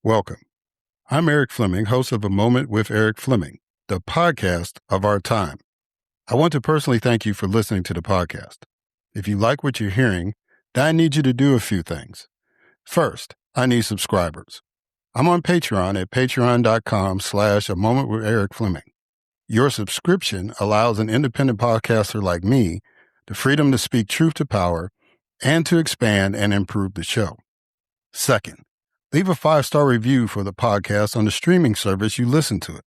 Welcome. I'm Erik Fleming, host of A Moment with Erik Fleming, the podcast of our time. I want to personally thank you for listening to the podcast. If you like what you're hearing, then I need you to do a few things. First, I need subscribers. I'm on Patreon at patreon.com/A Moment with Erik Fleming. Your subscription allows an independent podcaster like me the freedom to speak truth to power and to expand and improve the show. Second, leave a 5-star review for the podcast on the streaming service you listen to it.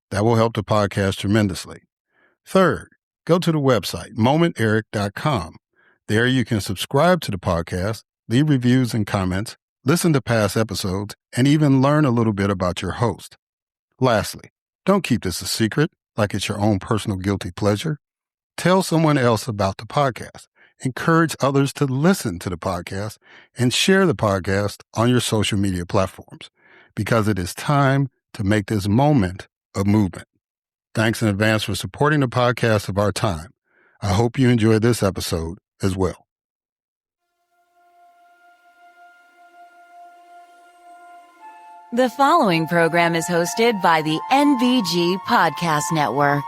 That will help the podcast tremendously. Third, go to the website, momenterik.com. There you can subscribe to the podcast, leave reviews and comments, listen to past episodes, and even learn a little bit about your host. Lastly, don't keep this a secret like it's your own personal guilty pleasure. Tell someone else about the podcast. Encourage others to listen to the podcast and share the podcast on your social media platforms because it is time to make this moment a movement. Thanks in advance for supporting the podcast of our time. I hope you enjoyed this episode as well. The following program is hosted by the NVG Podcast Network.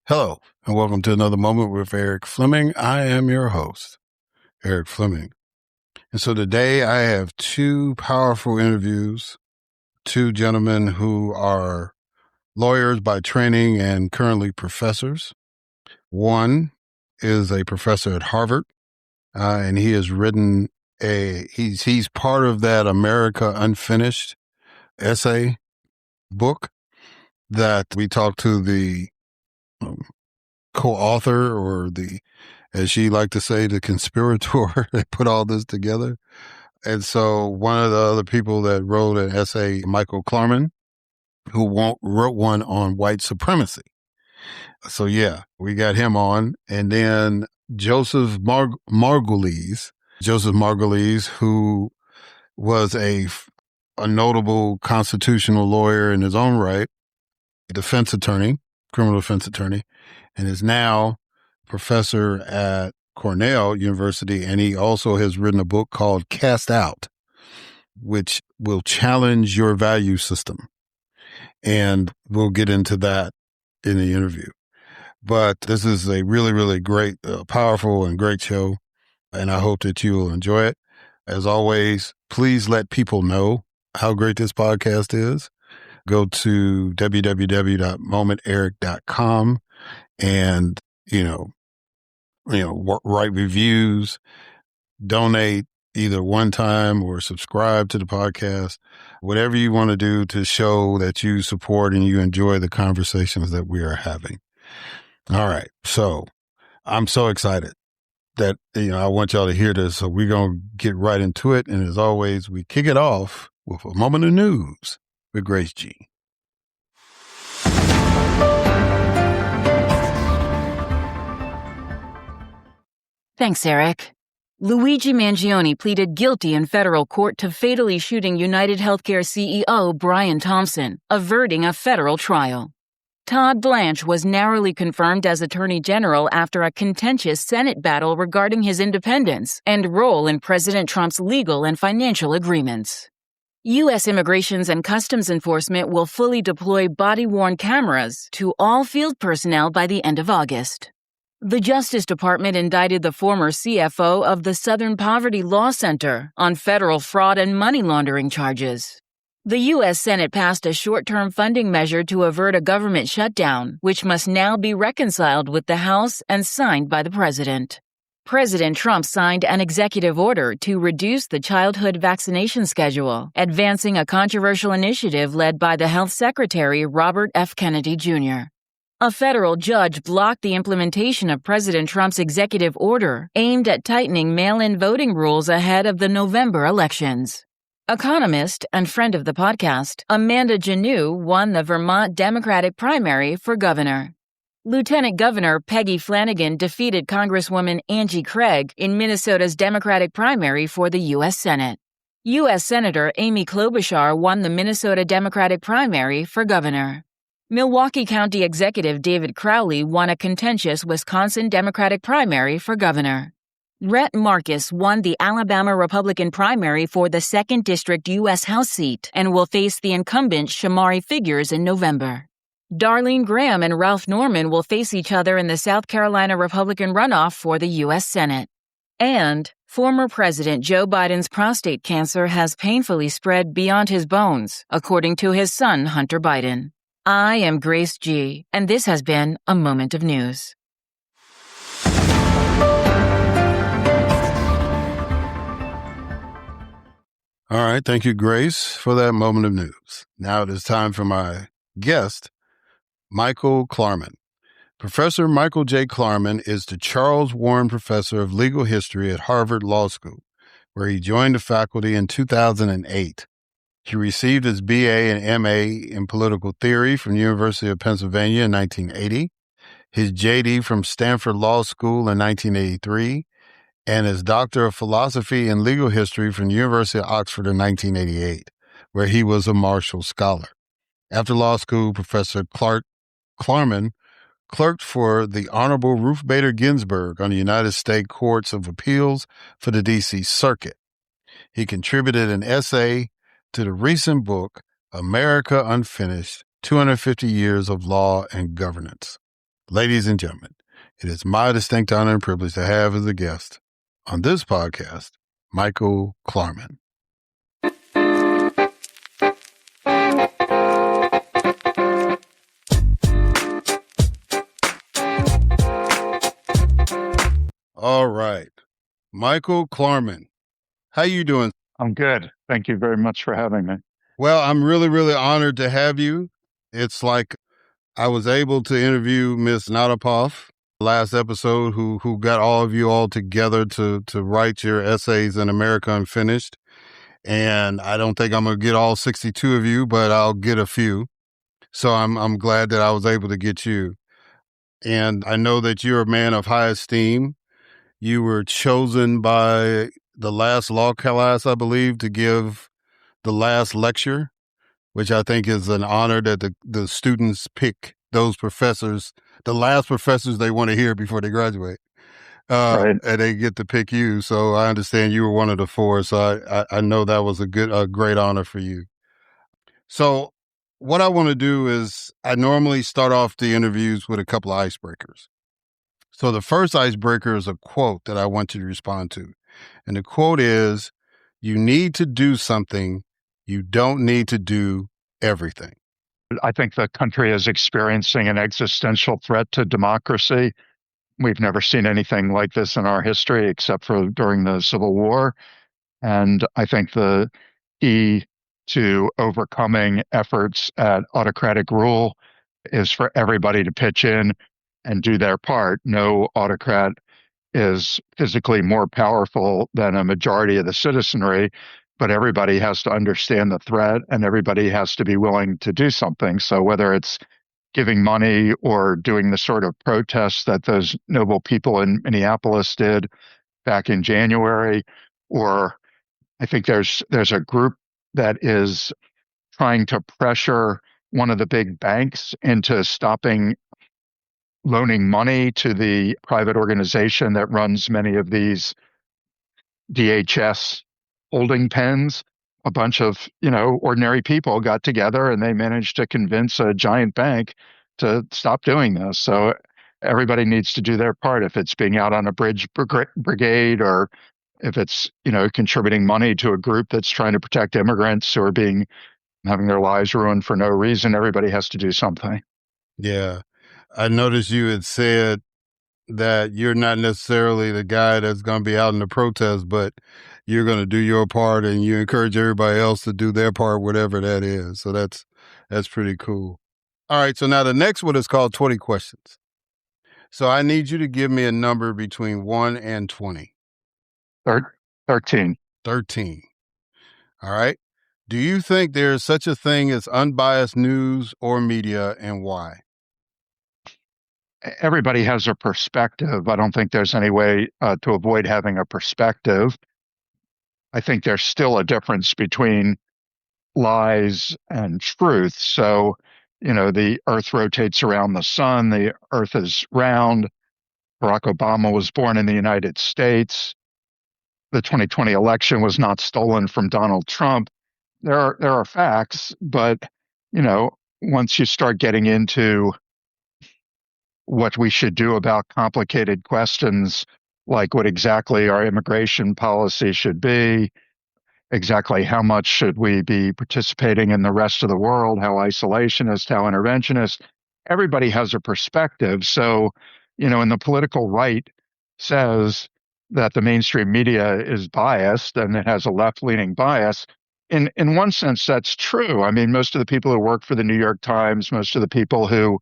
Hello, and welcome to another Moment with Erik Fleming. I am your host, Erik Fleming. And so today I have two powerful interviews, two gentlemen who are lawyers by training and currently professors. One is a professor at Harvard, and he has written he's part of that America Unfinished essay book that we talked to the co-author, or as she liked to say, the conspirator that put all this together. And so one of the other people that wrote an essay, Michael Klarman, who wrote one on white supremacy. So yeah, we got him on. And then Joseph Margulies, who was a notable constitutional lawyer in his own right, a criminal defense attorney, and is now professor at Cornell University. And he also has written a book called Cast Out, which will challenge your value system. And we'll get into that in the interview. But this is a really, really great, powerful and great show. And I hope that you will enjoy it. As always, please let people know how great this podcast is. Go to www.momenterik.com and, write reviews, donate either one time or subscribe to the podcast, whatever you want to do to show that you support and you enjoy the conversations that we are having. All right. So I'm so excited that, I want y'all to hear this. So we're going to get right into it. And as always, we kick it off with a moment of news with Grace G. Thanks, Erik. Luigi Mangione pleaded guilty in federal court to fatally shooting United Healthcare CEO Brian Thompson, averting a federal trial. Todd Blanche was narrowly confirmed as Attorney General after a contentious Senate battle regarding his independence and role in President Trump's legal and financial agreements. U.S. Immigrations and Customs Enforcement will fully deploy body-worn cameras to all field personnel by the end of August. The Justice Department indicted the former CFO of the Southern Poverty Law Center on federal fraud and money laundering charges. The U.S. Senate passed a short-term funding measure to avert a government shutdown, which must now be reconciled with the House and signed by the President. President Trump signed an executive order to reduce the childhood vaccination schedule, advancing a controversial initiative led by the Health Secretary Robert F. Kennedy Jr. A federal judge blocked the implementation of President Trump's executive order aimed at tightening mail-in voting rules ahead of the November elections. Economist and friend of the podcast, Amanda Janoo won the Vermont Democratic primary for governor. Lieutenant Governor Peggy Flanagan defeated Congresswoman Angie Craig in Minnesota's Democratic primary for the U.S. Senate. U.S. Senator Amy Klobuchar won the Minnesota Democratic primary for governor. Milwaukee County Executive David Crowley won a contentious Wisconsin Democratic primary for governor. Rhett Marcus won the Alabama Republican primary for the 2nd District U.S. House seat and will face the incumbent Shamari Figures in November. Darlene Graham and Ralph Norman will face each other in the South Carolina Republican runoff for the U.S. Senate. And former President Joe Biden's prostate cancer has painfully spread beyond his bones, according to his son, Hunter Biden. I am Grace G., and this has been A Moment of News. All right. Thank you, Grace, for that moment of news. Now it is time for my guest, Michael Klarman. Professor Michael J. Klarman is the Charles Warren Professor of Legal History at Harvard Law School, where he joined the faculty in 2008. He received his BA and MA in political theory from the University of Pennsylvania in 1980, his JD from Stanford Law School in 1983, and his Doctor of Philosophy and Legal History from the University of Oxford in 1988, where he was a Marshall Scholar. After law school, Professor Klarman clerked for the Honorable Ruth Bader Ginsburg on the United States Courts of Appeals for the D.C. Circuit. He contributed an essay to the recent book, America Unfinished, 250 Years of Law and Governance. Ladies and gentlemen, it is my distinct honor and privilege to have as a guest on this podcast, Michael Klarman. All right. Michael Klarman, how you doing? I'm good. Thank you very much for having me. Well, I'm really, really honored to have you. It's like I was able to interview Miss Nadapov last episode, who got all of you all together to write your essays in America Unfinished. And I don't think I'm going to get all 62 of you, but I'll get a few. So I'm glad that I was able to get you. And I know that you're a man of high esteem. You were chosen by the last law class, I believe, to give the last lecture, which I think is an honor that the students pick those professors, the last professors they want to hear before they graduate. Right. And they get to pick you. So I understand you were one of the 4. So I know that was a great honor for you. So what I want to do is I normally start off the interviews with a couple of icebreakers. So the first icebreaker is a quote that I want you to respond to. And the quote is, you need to do something. You don't need to do everything. I think the country is experiencing an existential threat to democracy. We've never seen anything like this in our history except for during the Civil War. And I think the key to overcoming efforts at autocratic rule is for everybody to pitch in and do their part. No autocrat is physically more powerful than a majority of the citizenry, but everybody has to understand the threat and everybody has to be willing to do something. So whether it's giving money or doing the sort of protests that those noble people in Minneapolis did back in January, or I think there's a group that is trying to pressure one of the big banks into stopping loaning money to the private organization that runs many of these DHS holding pens. A bunch of, ordinary people got together and they managed to convince a giant bank to stop doing this. So everybody needs to do their part. If it's being out on a bridge brigade, or if it's, contributing money to a group that's trying to protect immigrants who are having their lives ruined for no reason, everybody has to do something. Yeah. I noticed you had said that you're not necessarily the guy that's going to be out in the protest, but you're going to do your part and you encourage everybody else to do their part, whatever that is. So that's pretty cool. All right, so now the next one is called 20 questions. So I need you to give me a number between 1 and 20. 13. 13. All right. Do you think there is such a thing as unbiased news or media, and why? Everybody has a perspective. I don't think there's any way to avoid having a perspective. I think there's still a difference between lies and truth. So, the earth rotates around the sun, the earth is round. Barack Obama was born in the United States. The 2020 election was not stolen from Donald Trump. There are facts, but, once you start getting into what we should do about complicated questions like what exactly our immigration policy should be, exactly how much should we be participating in the rest of the world, how isolationist, how interventionist. Everybody has a perspective. So, and the political right says that the mainstream media is biased and it has a left-leaning bias. In one sense, that's true. I mean, most of the people who work for the New York Times, most of the people who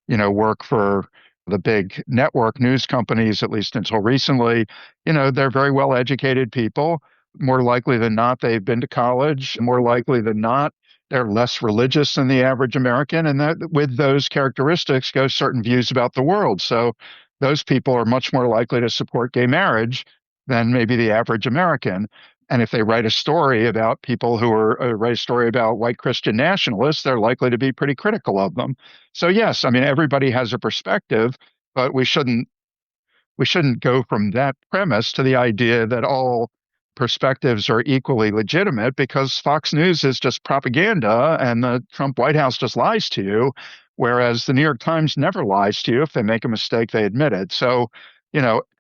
work for the big network news companies, at least until recently, they're very well educated people. More likely than not, they've been to college. More likely than not, they're less religious than the average American. And that with those characteristics go certain views about the world. So those people are much more likely to support gay marriage than maybe the average American. And if they write a story about people who write a story about white Christian nationalists, they're likely to be pretty critical of them. So yes, I mean, everybody has a perspective, but we shouldn't go from that premise to the idea that all perspectives are equally legitimate, because Fox News is just propaganda and the Trump White House just lies to you, whereas the New York Times never lies to you. If they make a mistake, they admit it. So,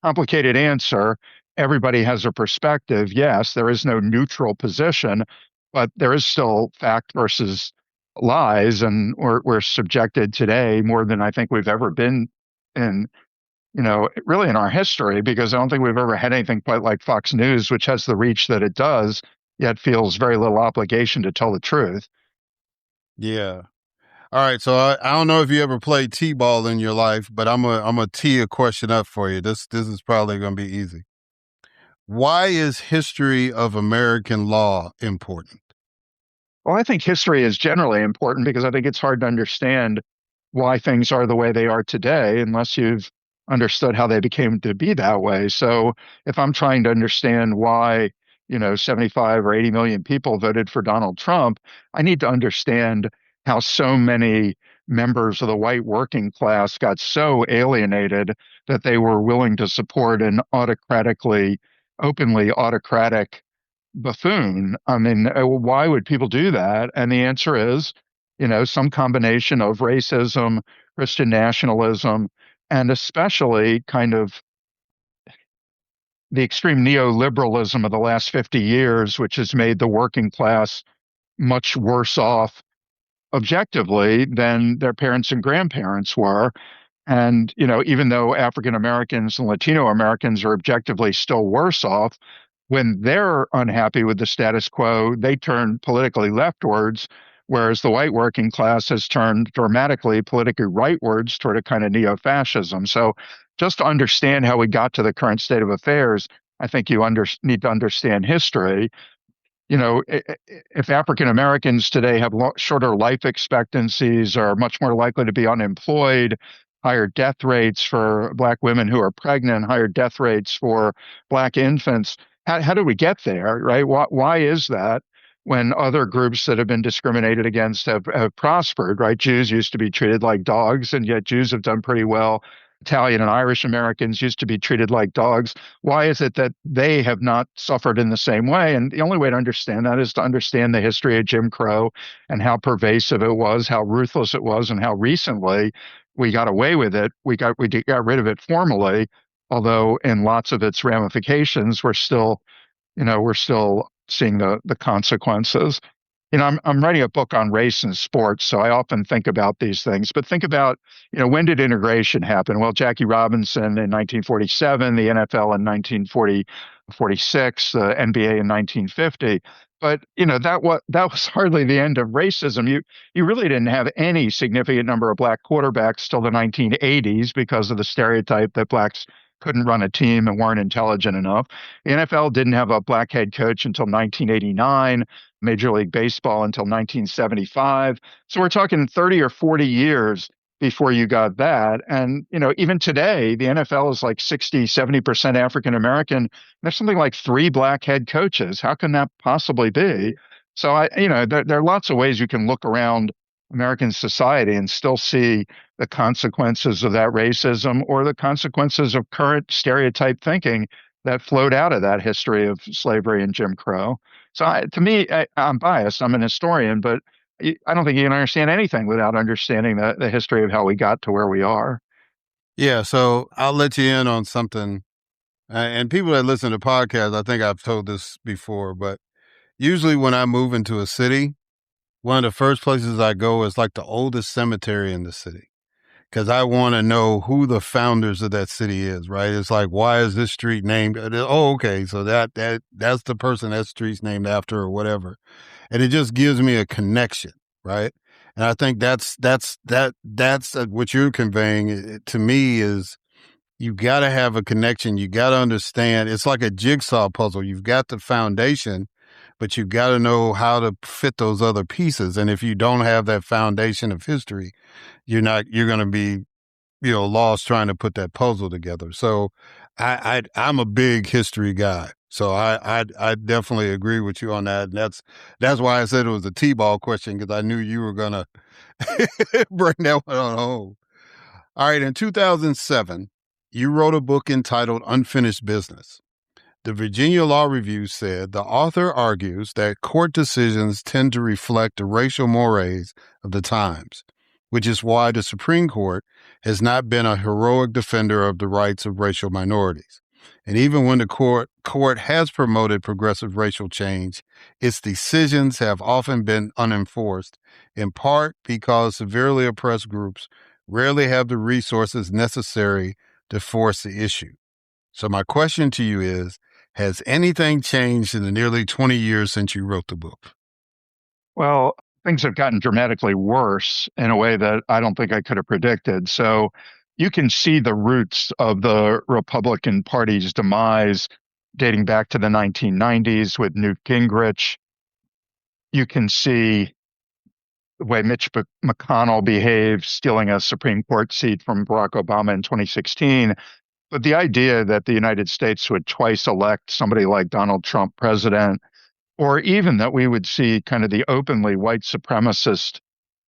complicated answer. Everybody has a perspective. Yes, there is no neutral position, but there is still fact versus lies, and we're subjected today more than I think we've ever been in really in our history, because I don't think we've ever had anything quite like Fox News, which has the reach that it does, yet feels very little obligation to tell the truth. Yeah. All right. So I don't know if you ever played T-ball in your life, but I'm a tee a question up for you. This is probably going to be easy. Why is history of American law important? Well, I think history is generally important because I think it's hard to understand why things are the way they are today unless you've understood how they became to be that way. So if I'm trying to understand why, 75 or 80 million people voted for Donald Trump, I need to understand how so many members of the white working class got so alienated that they were willing to support an openly autocratic buffoon. I mean, why would people do that? And the answer is, some combination of racism, Christian nationalism, and especially kind of the extreme neoliberalism of the last 50 years, which has made the working class much worse off objectively than their parents and grandparents were. And, even though African Americans and Latino Americans are objectively still worse off, when they're unhappy with the status quo, they turn politically leftwards, whereas the white working class has turned dramatically politically rightwards toward a kind of neo-fascism. So just to understand how we got to the current state of affairs, I think you need to understand history. If African Americans today have shorter life expectancies, are much more likely to be unemployed, higher death rates for Black women who are pregnant, higher death rates for Black infants, how do we get there, right? Why is that when other groups that have been discriminated against have prospered, right? Jews used to be treated like dogs, and yet Jews have done pretty well. Italian and Irish Americans used to be treated like dogs. Why is it that they have not suffered in the same way? And the only way to understand that is to understand the history of Jim Crow and how pervasive it was, how ruthless it was, and how recently we got away with it. We got rid of it formally, although in lots of its ramifications, we're still seeing the consequences. I'm writing a book on race and sports, so I often think about these things. But think about, when did integration happen? Well, Jackie Robinson in 1947, the NFL in 1946, the NBA in 1950. But that was hardly the end of racism. You really didn't have any significant number of black quarterbacks till the 1980s because of the stereotype that blacks couldn't run a team and weren't intelligent enough. The NFL didn't have a black head coach until 1989. Major League Baseball until 1975. So we're talking 30 or 40 years before you got that. And, even today, the NFL is like 60, 70% African American. There's something like 3 black head coaches. How can that possibly be? So there are lots of ways you can look around American society and still see the consequences of that racism or the consequences of current stereotype thinking that flowed out of that history of slavery and Jim Crow. So to me, I'm biased. I'm an historian, but I don't think you can understand anything without understanding the history of how we got to where we are. Yeah, so I'll let you in on something. And people that listen to podcasts, I think I've told this before, but usually when I move into a city, one of the first places I go is like the oldest cemetery in the city. Because I want to know who the founders of that city is, right? It's like, why is this street named? Oh, okay, so that's the person that street's named after or whatever, and it just gives me a connection, right? And I think that's what you're conveying to me is you got to have a connection. You got to understand. It's like a jigsaw puzzle. You've got the foundation, but you've got to know how to fit those other pieces. And if you don't have that foundation of history, you're going to be, lost trying to put that puzzle together. So I'm a big history guy. So I definitely agree with you on that. And that's why I said it was a T-ball question, because I knew you were going to bring that one on home. All right. In 2007, you wrote a book entitled Unfinished Business. The Virginia Law Review said the author argues that court decisions tend to reflect the racial mores of the times, which is why the Supreme Court has not been a heroic defender of the rights of racial minorities. And even when the court has promoted progressive racial change, its decisions have often been unenforced, in part because severely oppressed groups rarely have the resources necessary to force the issue. So my question to you is, has anything changed in the nearly 20 years since you wrote the book? Well, things have gotten dramatically worse in a way that I don't think I could have predicted. So you can see the roots of the Republican Party's demise dating back to the 1990s with Newt Gingrich. You can see the way Mitch McConnell behaved, stealing a Supreme Court seat from Barack Obama in 2016. But the idea that the United States would twice elect somebody like Donald Trump president, or even that we would see kind of the openly white supremacist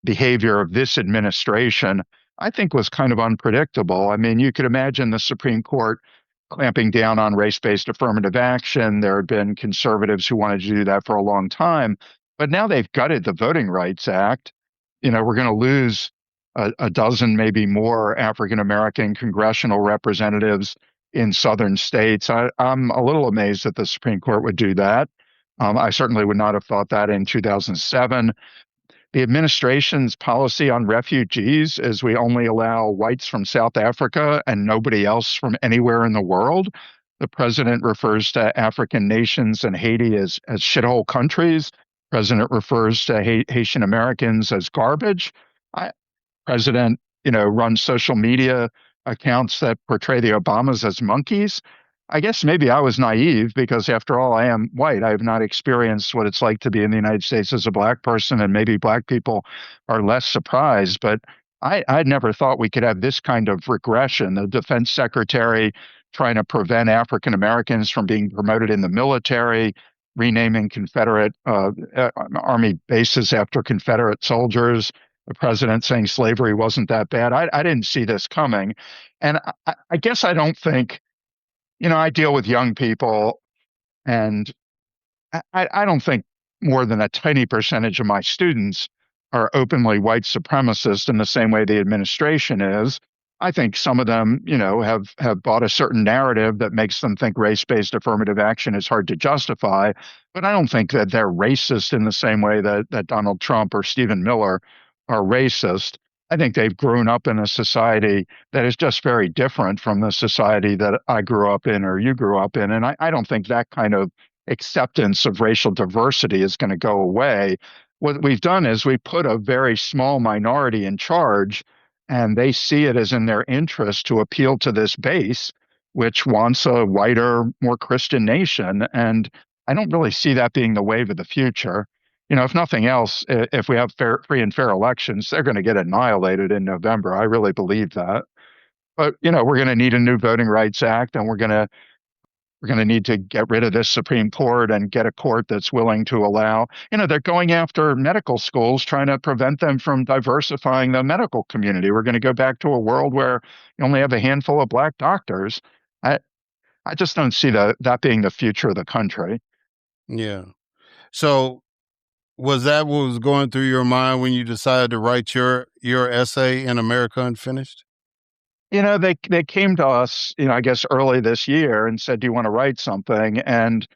behavior of this administration, I think was kind of unpredictable. I mean, you could imagine the Supreme Court clamping down on race-based affirmative action. There have been conservatives who wanted to do that for a long time, but now they've gutted the Voting Rights Act. We're going to lose a dozen, maybe more African-American congressional representatives in southern states. I'm a little amazed that the Supreme Court would do that. I certainly would not have thought that in 2007. The administration's policy on refugees is we only allow whites from South Africa and nobody else from anywhere in the world. The president refers to African nations and Haiti as shithole countries. The president refers to Haitian Americans as garbage. President, runs social media accounts that portray the Obamas as monkeys. I guess maybe I was naive because, after all, I am white. I have not experienced what it's like to be in the United States as a black person, and maybe black people are less surprised. But I'd never thought we could have this kind of regression. The defense secretary trying to prevent African Americans from being promoted in the military, renaming Confederate Army bases after Confederate soldiers. The president saying slavery wasn't that bad. I didn't see this coming. And I guess I don't think, I deal with young people, and I don't think more than a tiny percentage of my students are openly white supremacist in the same way the administration is. I think some of them, have bought a certain narrative that makes them think race-based affirmative action is hard to justify. but I don't think that they're racist in the same way that Donald Trump or Stephen Miller are racist. I think they've grown up in a society that is just very different from the society that I grew up in or you grew up in. And I don't think that kind of acceptance of racial diversity is going to go away. What we've done is we put a very small minority in charge, and they see it as in their interest to appeal to this base, which wants a whiter, more Christian nation. And I don't really see that being the wave of the future. If nothing else, if we have free and fair elections, they're going to get annihilated in November. I really believe that. But, we're going to need a new Voting Rights Act, and we're going to need to get rid of this Supreme Court and get a court that's willing to allow, they're going after medical schools, trying to prevent them from diversifying the medical community. We're going to go back to a world where you only have a handful of black doctors. I just don't see that being the future of the country. Yeah. So was that what was going through your mind when you decided to write your essay in America Unfinished? They came to us, I guess early this year and said, "Do you want to write something?" And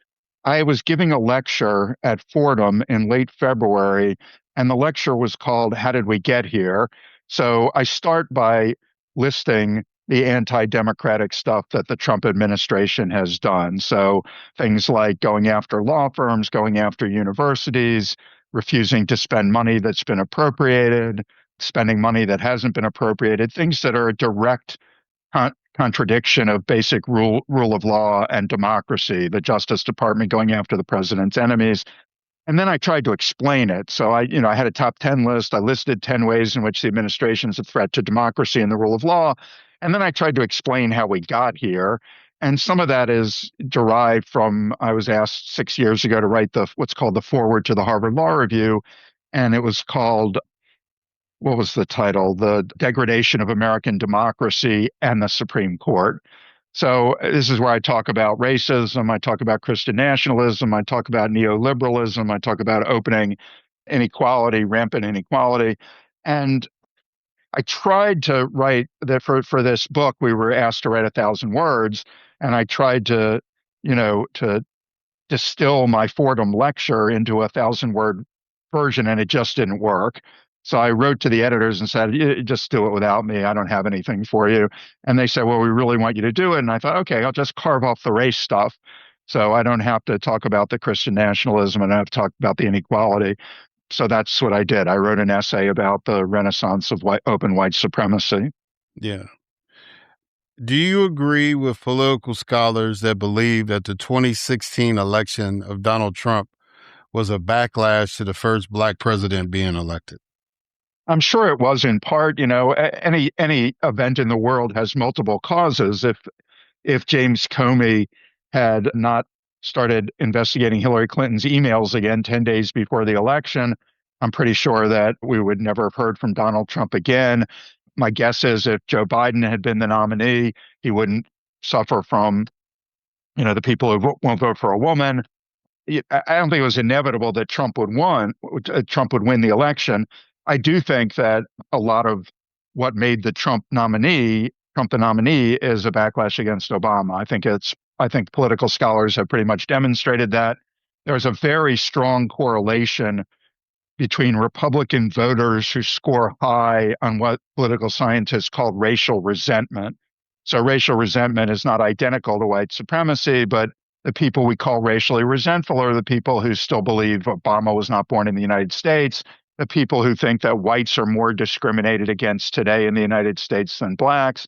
I was giving a lecture at Fordham in late February, and the lecture was called "How Did We Get Here?" So I start by listing the anti-democratic stuff that the Trump administration has done. So things like going after law firms, going after universities, refusing to spend money that's been appropriated, spending money that hasn't been appropriated, things that are a direct contradiction of basic rule of law and democracy, the Justice Department going after the president's enemies. And then I tried to explain it. So I had a top 10 list. I listed 10 ways in which the administration is a threat to democracy and the rule of law. And then I tried to explain how we got here. And some of that is derived from, I was asked 6 years ago to write what's called the foreword to the Harvard Law Review. And it was called, what was the title? The Degradation of American Democracy and the Supreme Court. So this is where I talk about racism, I talk about Christian nationalism, I talk about neoliberalism, I talk about opening inequality, rampant inequality. And I tried to write that for this book, we were asked to write 1,000 words. And I tried to distill my Fordham lecture into a 1,000-word version, and it just didn't work. So I wrote to the editors and said, "Just do it without me. I don't have anything for you." And they said, "Well, we really want you to do it." And I thought, okay, I'll just carve off the race stuff. So I don't have to talk about the Christian nationalism and I have to talk about the inequality. So that's what I did. I wrote an essay about the renaissance of open white supremacy. Yeah. Do you agree with political scholars that believe that the 2016 election of Donald Trump was a backlash to the first black president being elected? I'm sure it was in part. Any event in the world has multiple causes. If James Comey had not started investigating Hillary Clinton's emails again 10 days before the election, I'm pretty sure that we would never have heard from Donald Trump again. My guess is if Joe Biden had been the nominee, he wouldn't suffer from, the people who won't vote for a woman. I don't think it was inevitable that Trump would win the election. I do think that a lot of what made Trump the nominee is a backlash against Obama. I think political scholars have pretty much demonstrated that there's a very strong correlation between Republican voters who score high on what political scientists call racial resentment. So racial resentment is not identical to white supremacy, but the people we call racially resentful are the people who still believe Obama was not born in the United States, the people who think that whites are more discriminated against today in the United States than blacks.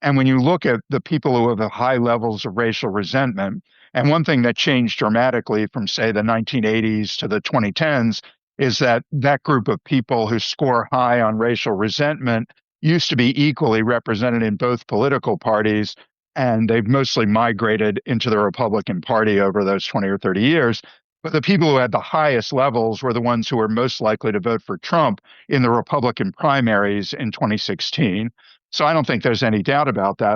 And when you look at the people who have the high levels of racial resentment, and one thing that changed dramatically from, say, the 1980s to the 2010s is that group of people who score high on racial resentment used to be equally represented in both political parties, and they've mostly migrated into the Republican Party over those 20 or 30 years. But the people who had the highest levels were the ones who were most likely to vote for Trump in the Republican primaries in 2016. So I don't think there's any doubt about that.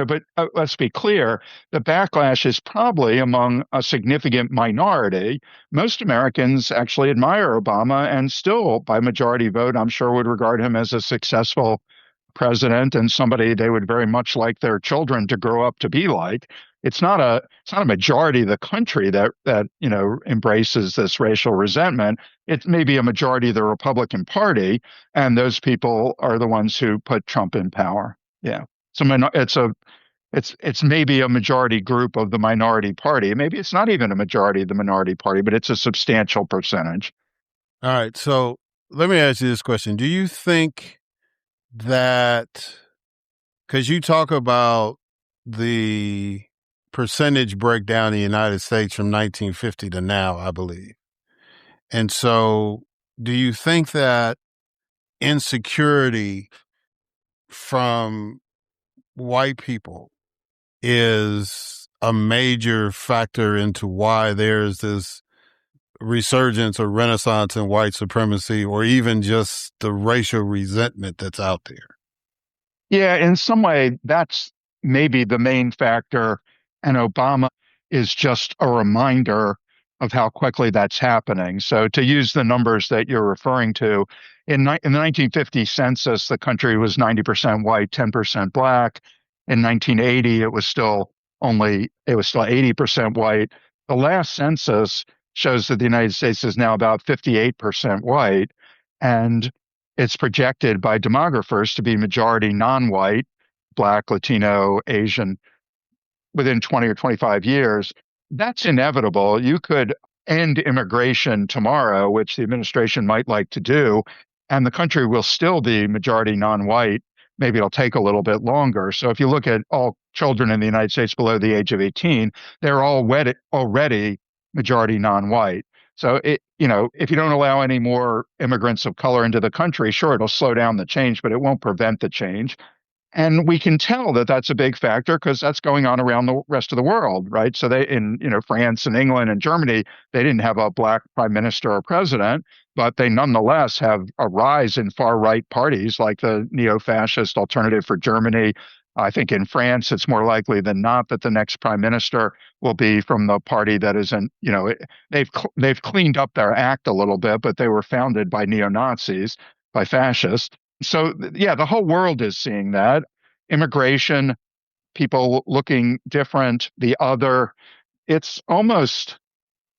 But let's be clear, the backlash is probably among a significant minority. Most Americans actually admire Obama and still, by majority vote, I'm sure would regard him as a successful president and somebody they would very much like their children to grow up to be like. It's not a majority of the country that embraces this racial resentment. It may be a majority of the Republican Party, and those people are the ones who put Trump in power. Yeah. So it's maybe a majority group of the minority party. Maybe it's not even a majority of the minority party, but it's a substantial percentage. All right. So let me ask you this question. Do you think that, because you talk about the percentage breakdown in the United States from 1950 to now, I believe. And so do you think that insecurity from white people is a major factor into why there's this resurgence or renaissance in white supremacy, or even just the racial resentment that's out there? Yeah, in some way, that's maybe the main factor. And Obama is just a reminder of how quickly that's happening. So, to use the numbers that you're referring to, in the 1950 census, the country was 90% white, 10% black. In 1980, it was still 80% white. The last census shows that the United States is now about 58% white. And it's projected by demographers to be majority non-white, Black, Latino, Asian, within 20 or 25 years. That's inevitable. You could end immigration tomorrow, which the administration might like to do, and the country will still be majority non-white. Maybe it'll take a little bit longer. So if you look at all children in the United States below the age of 18, they're already majority non-white. So if you don't allow any more immigrants of color into the country, sure, it'll slow down the change, but it won't prevent the change. And we can tell that that's a big factor because that's going on around the rest of the world, right? So in France and England and Germany, they didn't have a black prime minister or president, but they nonetheless have a rise in far right parties like the neo-fascist Alternative for Germany. I think in France, it's more likely than not that the next prime minister will be from the party that isn't, they've cleaned up their act a little bit, but they were founded by neo-Nazis, by fascists. So, yeah, the whole world is seeing that. Immigration, people looking different, the other. It's almost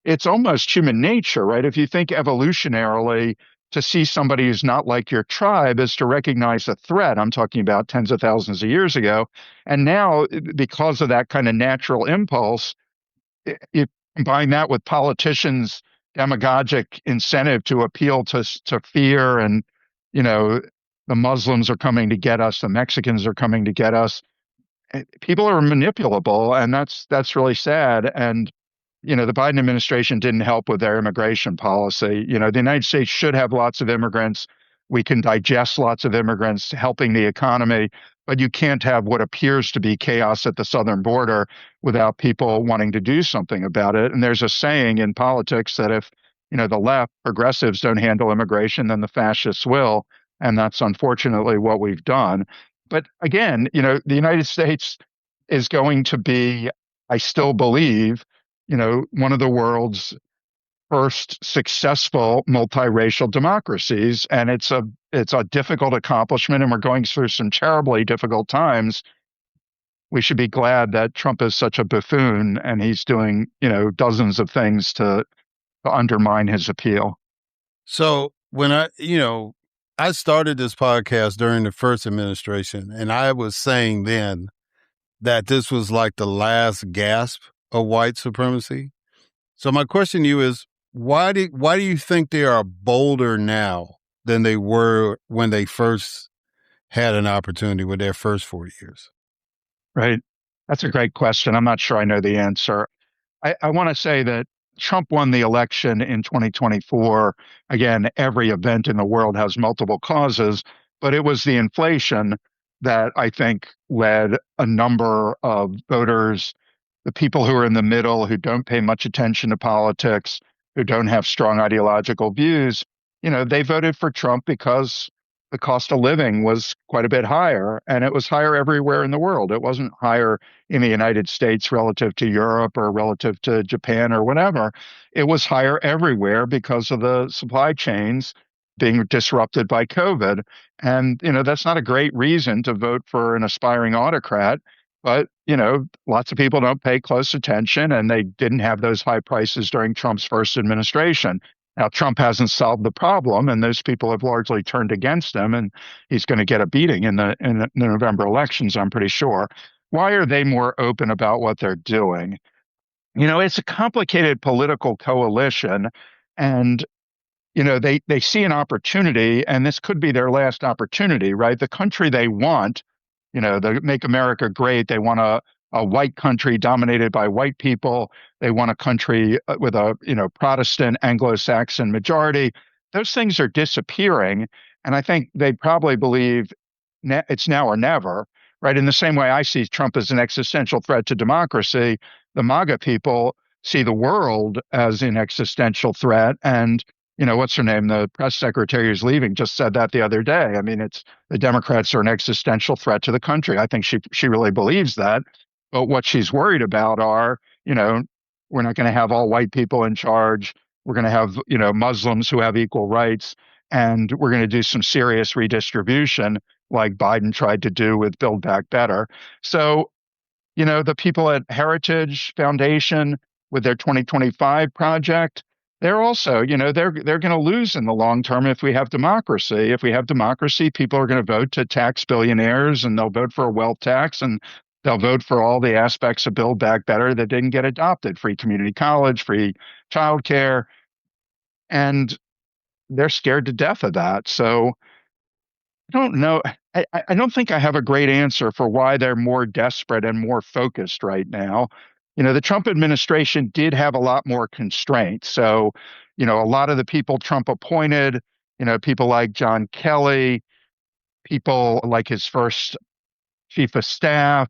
human nature, right? If you think evolutionarily, to see somebody who's not like your tribe is to recognize a threat. I'm talking about tens of thousands of years ago. And now, because of that kind of natural impulse, you combine that with politicians' demagogic incentive to appeal to fear and, the Muslims are coming to get us, the Mexicans are coming to get us. People are manipulable, and that's really sad. And the Biden administration didn't help with their immigration policy. The United States should have lots of immigrants. We can digest lots of immigrants helping the economy, but you can't have what appears to be chaos at the southern border without people wanting to do something about it. And there's a saying in politics that if, the left progressives don't handle immigration, then the fascists will. And that's unfortunately what we've done. But again, the United States is going to be, I still believe, one of the world's first successful multiracial democracies. And it's a difficult accomplishment, and we're going through some terribly difficult times. We should be glad that Trump is such a buffoon and he's doing, dozens of things to undermine his appeal. So when I started this podcast during the first administration, and I was saying then that this was like the last gasp of white supremacy. So my question to you is, why do you think they are bolder now than they were when they first had an opportunity with their first 4 years? Right. That's a great question. I'm not sure I know the answer. I want to say that Trump won the election in 2024. Again, every event in the world has multiple causes, but it was the inflation that I think led a number of voters, the people who are in the middle, who don't pay much attention to politics, who don't have strong ideological views. They voted for Trump because the cost of living was quite a bit higher, and it was higher everywhere in the world. It wasn't higher in the United States relative to Europe or relative to Japan or whatever. It was higher everywhere because of the supply chains being disrupted by COVID. And, that's not a great reason to vote for an aspiring autocrat. But, lots of people don't pay close attention, and they didn't have those high prices during Trump's first administration. Now, Trump hasn't solved the problem, and those people have largely turned against him, and he's going to get a beating in the November elections, I'm pretty sure. Why are they more open about what they're doing? It's a complicated political coalition, and they see an opportunity, and this could be their last opportunity, right? The country they want, the Make America Great. They want a white country dominated by white people. They want a country with a, Protestant Anglo-Saxon majority. Those things are disappearing. And I think they probably believe it's now or never, right? In the same way I see Trump as an existential threat to democracy, the MAGA people see the world as an existential threat. And what's her name? The press secretary who's leaving just said that the other day. I mean, it's the Democrats are an existential threat to the country. I think she really believes that. But what she's worried about are, we're not going to have all white people in charge. We're going to have, Muslims who have equal rights. And we're going to do some serious redistribution like Biden tried to do with Build Back Better. So, the people at Heritage Foundation with their 2025 project, they're also, they're going to lose in the long term if we have democracy. If we have democracy, people are going to vote to tax billionaires, and they'll vote for a wealth tax, and they'll vote for all the aspects of Build Back Better that didn't get adopted: free community college, free childcare, and they're scared to death of that. So I don't know. I don't think I have a great answer for why they're more desperate and more focused right now. The Trump administration did have a lot more constraints. So, a lot of the people Trump appointed, people like John Kelly, people like his first chief of staff,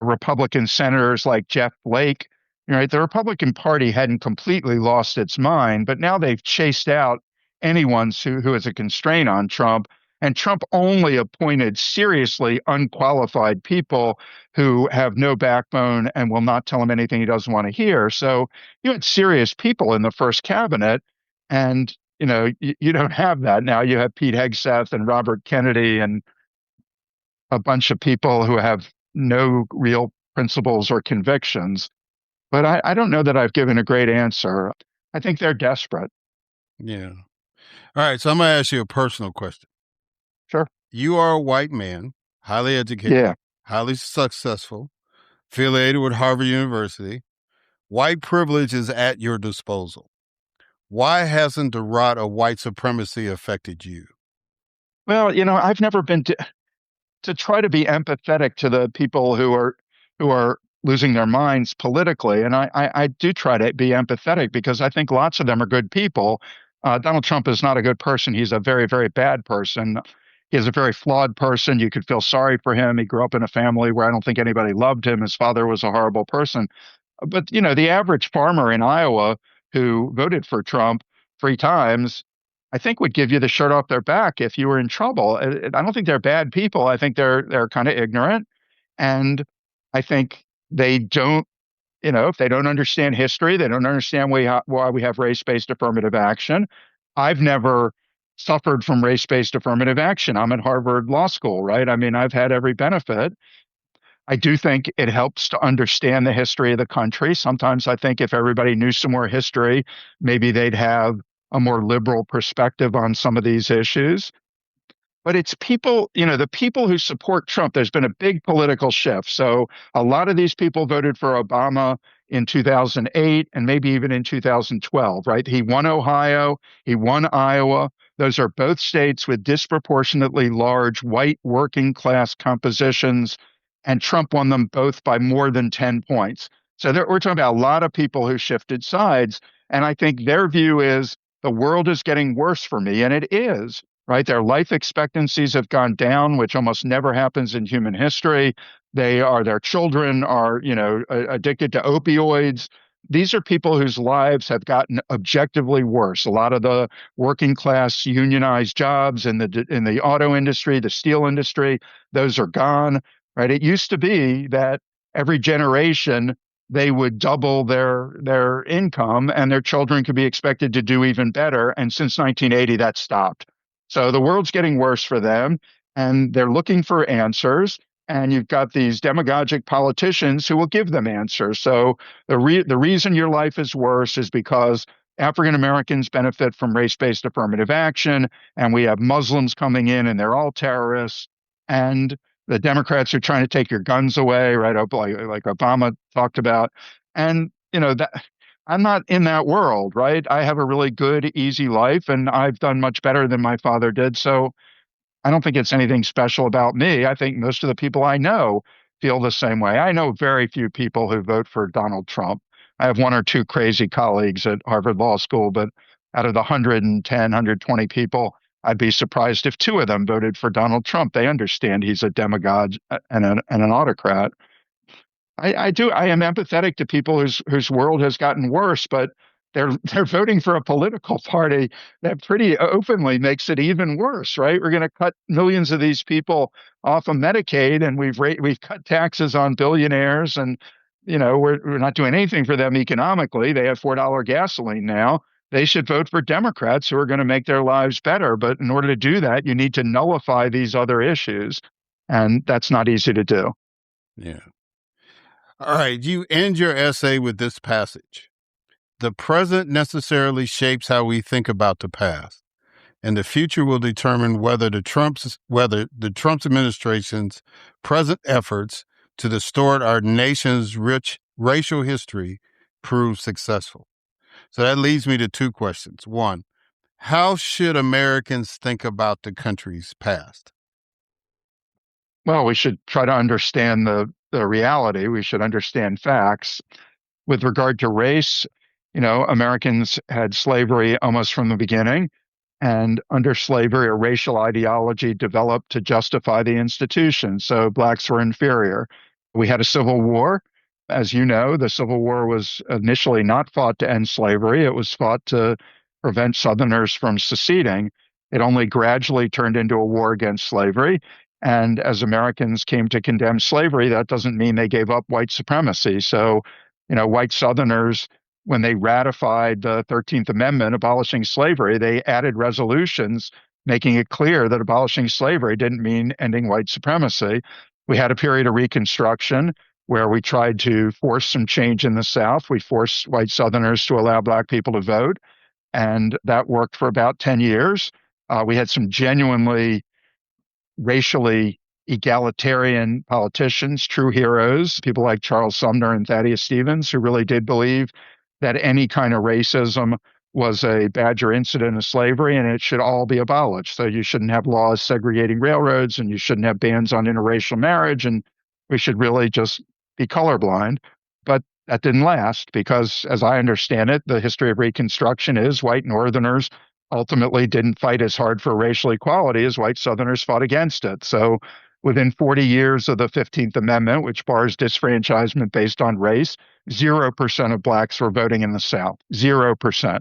Republican senators like Jeff Flake, right? The Republican Party hadn't completely lost its mind, but now they've chased out anyone who is a constraint on Trump. And Trump only appointed seriously unqualified people who have no backbone and will not tell him anything he doesn't want to hear. So you had serious people in the first cabinet, and you don't have that now. You have Pete Hegseth and Robert Kennedy and a bunch of people who have no real principles or convictions. But I don't know that I've given a great answer. I think they're desperate. Yeah. All right. So I'm going to ask you a personal question. Sure. You are a white man, highly educated, highly successful, affiliated with Harvard University. White privilege is at your disposal. Why hasn't the rot of white supremacy affected you? Well, I've never been to try to be empathetic to the people who are losing their minds politically. And I do try to be empathetic because I think lots of them are good people. Donald Trump is not a good person. He's a very, very bad person. He is a very flawed person. You could feel sorry for him. He grew up in a family where I don't think anybody loved him. His father was a horrible person. But, the average farmer in Iowa who voted for Trump 3 times, I think would give you the shirt off their back if you were in trouble. I don't think they're bad people. I think they're kind of ignorant. And I think they don't, if they don't understand history, they don't understand why we have race-based affirmative action. I've never suffered from race-based affirmative action. I'm at Harvard Law School, right? I mean, I've had every benefit. I do think it helps to understand the history of the country. Sometimes I think if everybody knew some more history, maybe they'd have a more liberal perspective on some of these issues. But it's people, the people who support Trump, there's been a big political shift. So a lot of these people voted for Obama in 2008 and maybe even in 2012, right? He won Ohio, he won Iowa. Those are both states with disproportionately large white working class compositions, and Trump won them both by more than 10 points. So we're talking about a lot of people who shifted sides. And I think their view is the world is getting worse for me, and it is. Right? Their life expectancies have gone down, which almost never happens in human history. Their children are, addicted to opioids. These are people whose lives have gotten objectively worse. A lot of the working class unionized jobs in the auto industry, the steel industry, those are gone, right? It used to be that every generation they would double their income and their children could be expected to do even better. And since 1980, that stopped. So the world's getting worse for them, and they're looking for answers. And you've got these demagogic politicians who will give them answers. So the reason your life is worse is because African Americans benefit from race-based affirmative action, and we have Muslims coming in, and they're all terrorists. And the Democrats are trying to take your guns away, right? Like Obama talked about. And that I'm not in that world, right? I have a really good, easy life, and I've done much better than my father did. So I don't think it's anything special about me. I think most of the people I know feel the same way. I know very few people who vote for Donald Trump. I have one or two crazy colleagues at Harvard Law School, but out of the 110, 120 people, I'd be surprised if two of them voted for Donald Trump. They understand he's a demagogue and an autocrat. I do. I am empathetic to people whose world has gotten worse, but they're voting for a political party that pretty openly makes it even worse, right? We're going to cut millions of these people off of Medicaid, and we've cut taxes on billionaires, and we're not doing anything for them economically. They have $4 gasoline now. They should vote for Democrats who are going to make their lives better. But in order to do that, you need to nullify these other issues, and that's not easy to do. Yeah. All right. You end your essay with this passage. The present necessarily shapes how we think about the past, and the future will determine whether the Trump administration's present efforts to distort our nation's rich racial history prove successful. So that leads me to two questions. One, how should Americans think about the country's past? Well, we should try to understand the reality. We should understand facts. With regard to race, Americans had slavery almost from the beginning. And under slavery, a racial ideology developed to justify the institution. So blacks were inferior. We had a civil war. As you know, the Civil War was initially not fought to end slavery. It was fought to prevent Southerners from seceding. It only gradually turned into a war against slavery. And as Americans came to condemn slavery, that doesn't mean they gave up white supremacy. So, white Southerners, when they ratified the 13th Amendment abolishing slavery, they added resolutions making it clear that abolishing slavery didn't mean ending white supremacy. We had a period of Reconstruction where we tried to force some change in the South. We forced white Southerners to allow black people to vote, and that worked for about 10 years. We had some genuinely racially egalitarian politicians, true heroes, people like Charles Sumner and Thaddeus Stevens, who really did believe that any kind of racism was a Badger incident of slavery and it should all be abolished. So you shouldn't have laws segregating railroads, and you shouldn't have bans on interracial marriage, and we should really just be colorblind. But that didn't last because, as I understand it, the history of Reconstruction is white Northerners ultimately didn't fight as hard for racial equality as white Southerners fought against it. So within 40 years of the 15th Amendment, which bars disfranchisement based on race, 0% of blacks were voting in the South. 0%,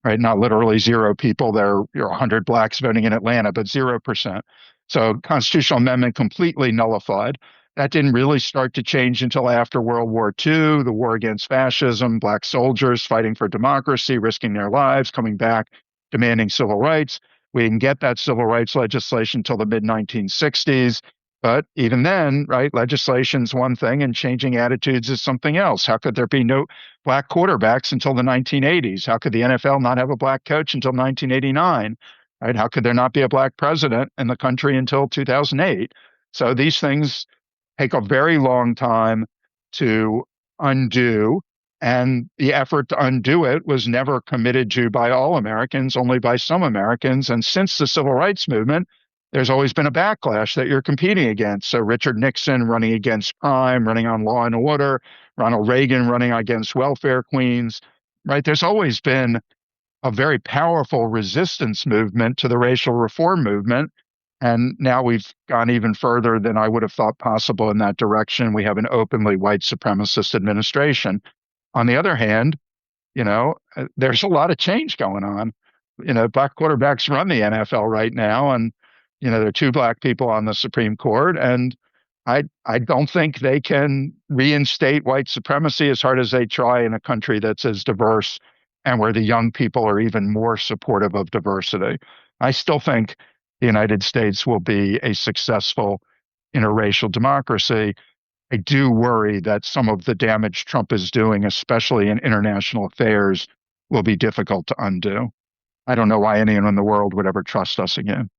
right? Not literally zero people. There are 100 blacks voting in Atlanta, but 0%. So constitutional amendment completely nullified. That didn't really start to change until after World War II, the war against fascism, black soldiers fighting for democracy, risking their lives, coming back, demanding civil rights. We didn't get that civil rights legislation until the mid-1960s. But even then, right, legislation's one thing and changing attitudes is something else. How could there be no black quarterbacks until the 1980s? How could the NFL not have a black coach until 1989? Right? How could there not be a black president in the country until 2008? So these things take a very long time to undo. And the effort to undo it was never committed to by all Americans, only by some Americans. And since the civil rights movement, there's always been a backlash that you're competing against. So Richard Nixon running against crime, running on law and order, Ronald Reagan running against welfare queens, right? There's always been a very powerful resistance movement to the racial reform movement. And now we've gone even further than I would have thought possible in that direction. We have an openly white supremacist administration. On the other hand, there's a lot of change going on. Black quarterbacks run the NFL right now, and there are two black people on the Supreme Court, and I don't think they can reinstate white supremacy as hard as they try in a country that's as diverse and where the young people are even more supportive of diversity. I still think the United States will be a successful interracial democracy. I do worry that some of the damage Trump is doing, especially in international affairs, will be difficult to undo. I don't know why anyone in the world would ever trust us again.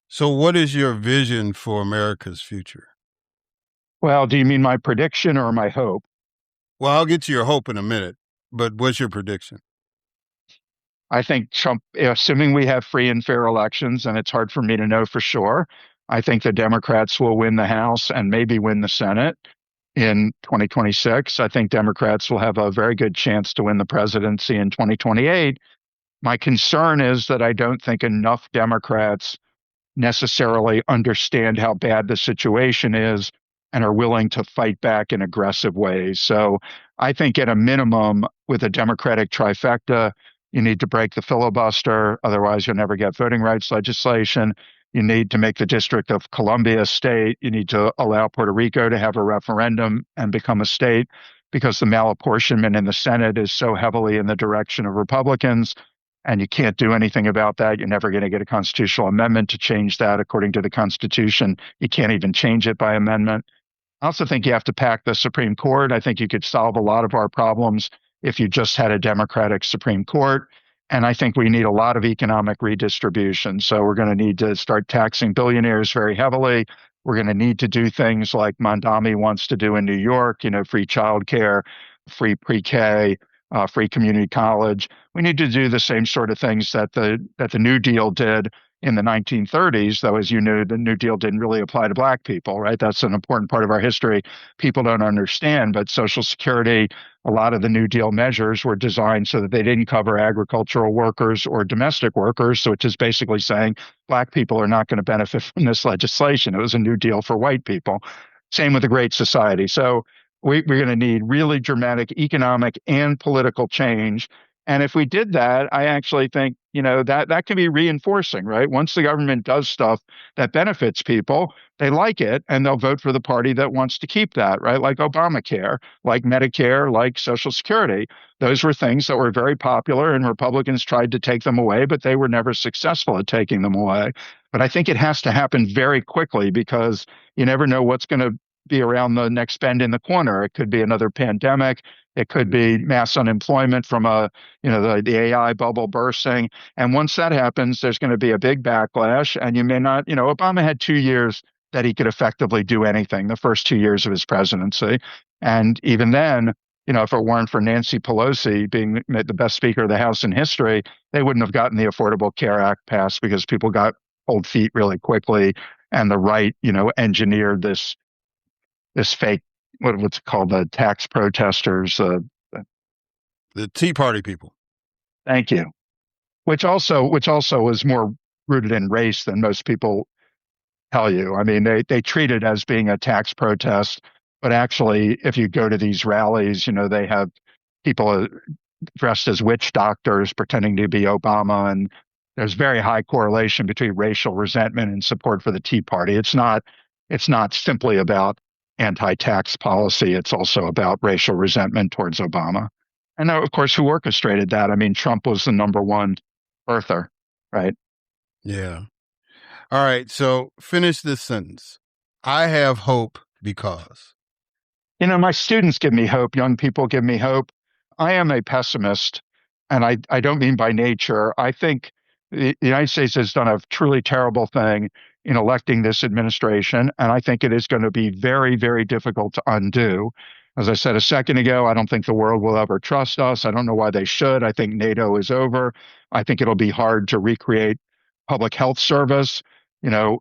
So, what is your vision for America's future? Well, do you mean my prediction or my hope? Well, I'll get to your hope in a minute, but what's your prediction? I think Trump, assuming we have free and fair elections, and it's hard for me to know for sure, I think the Democrats will win the House and maybe win the Senate in 2026. I think Democrats will have a very good chance to win the presidency in 2028. My concern is that I don't think enough Democrats necessarily understand how bad the situation is and are willing to fight back in aggressive ways. So I think at a minimum, with a Democratic trifecta, you need to break the filibuster. Otherwise, you'll never get voting rights legislation. You need to make the District of Columbia a state. You need to allow Puerto Rico to have a referendum and become a state, because the malapportionment in the Senate is so heavily in the direction of Republicans. And you can't do anything about that. You're never going to get a constitutional amendment to change that. According to the Constitution, you can't even change it by amendment. I also think you have to pack the Supreme Court. I think you could solve a lot of our problems if you just had a Democratic Supreme Court. And I think we need a lot of economic redistribution. So we're going to need to start taxing billionaires very heavily. We're going to need to do things like Mondami wants to do in New York, free childcare, free pre-K, free community college. We need to do the same sort of things that the New Deal did in the 1930s, though, as you knew, the New Deal didn't really apply to Black people, right? That's an important part of our history people don't understand. But Social Security, a lot of the New Deal measures were designed so that they didn't cover agricultural workers or domestic workers. So it's just basically saying Black people are not going to benefit from this legislation. It was a New Deal for white people. Same with the Great Society. So we're going to need really dramatic economic and political change. And if we did that, I actually think, that can be reinforcing, right? Once the government does stuff that benefits people, they like it and they'll vote for the party that wants to keep that, right? Like Obamacare, like Medicare, like Social Security. Those were things that were very popular, and Republicans tried to take them away, but they were never successful at taking them away. But I think it has to happen very quickly, because you never know what's going to be around the next bend in the corner. It could be another pandemic. It could be mass unemployment from the AI bubble bursting. And once that happens, there's going to be a big backlash. And you may not, Obama had 2 years that he could effectively do anything, the first 2 years of his presidency. And even then, if it weren't for Nancy Pelosi being the best Speaker of the House in history, they wouldn't have gotten the Affordable Care Act passed, because people got cold feet really quickly. And the right, engineered this fake, what's it called, the tax protesters, the Tea Party people. Thank you. Which also is more rooted in race than most people tell you. I mean, they treat it as being a tax protest, but actually, if you go to these rallies, they have people dressed as witch doctors pretending to be Obama, and there's very high correlation between racial resentment and support for the Tea Party. It's not simply about anti-tax policy. It's also about racial resentment towards Obama. And of course, who orchestrated that? I mean, Trump was the number one birther, right? Yeah. All right. So finish this sentence. I have hope because. My students give me hope. Young people give me hope. I am a pessimist, and I don't mean by nature. I think the United States has done a truly terrible thing in electing this administration, and I think it is going to be very, very difficult to undo. As I said a second ago, I don't think the world will ever trust us. I don't know why they should. I think NATO is over. I think it'll be hard to recreate public health service.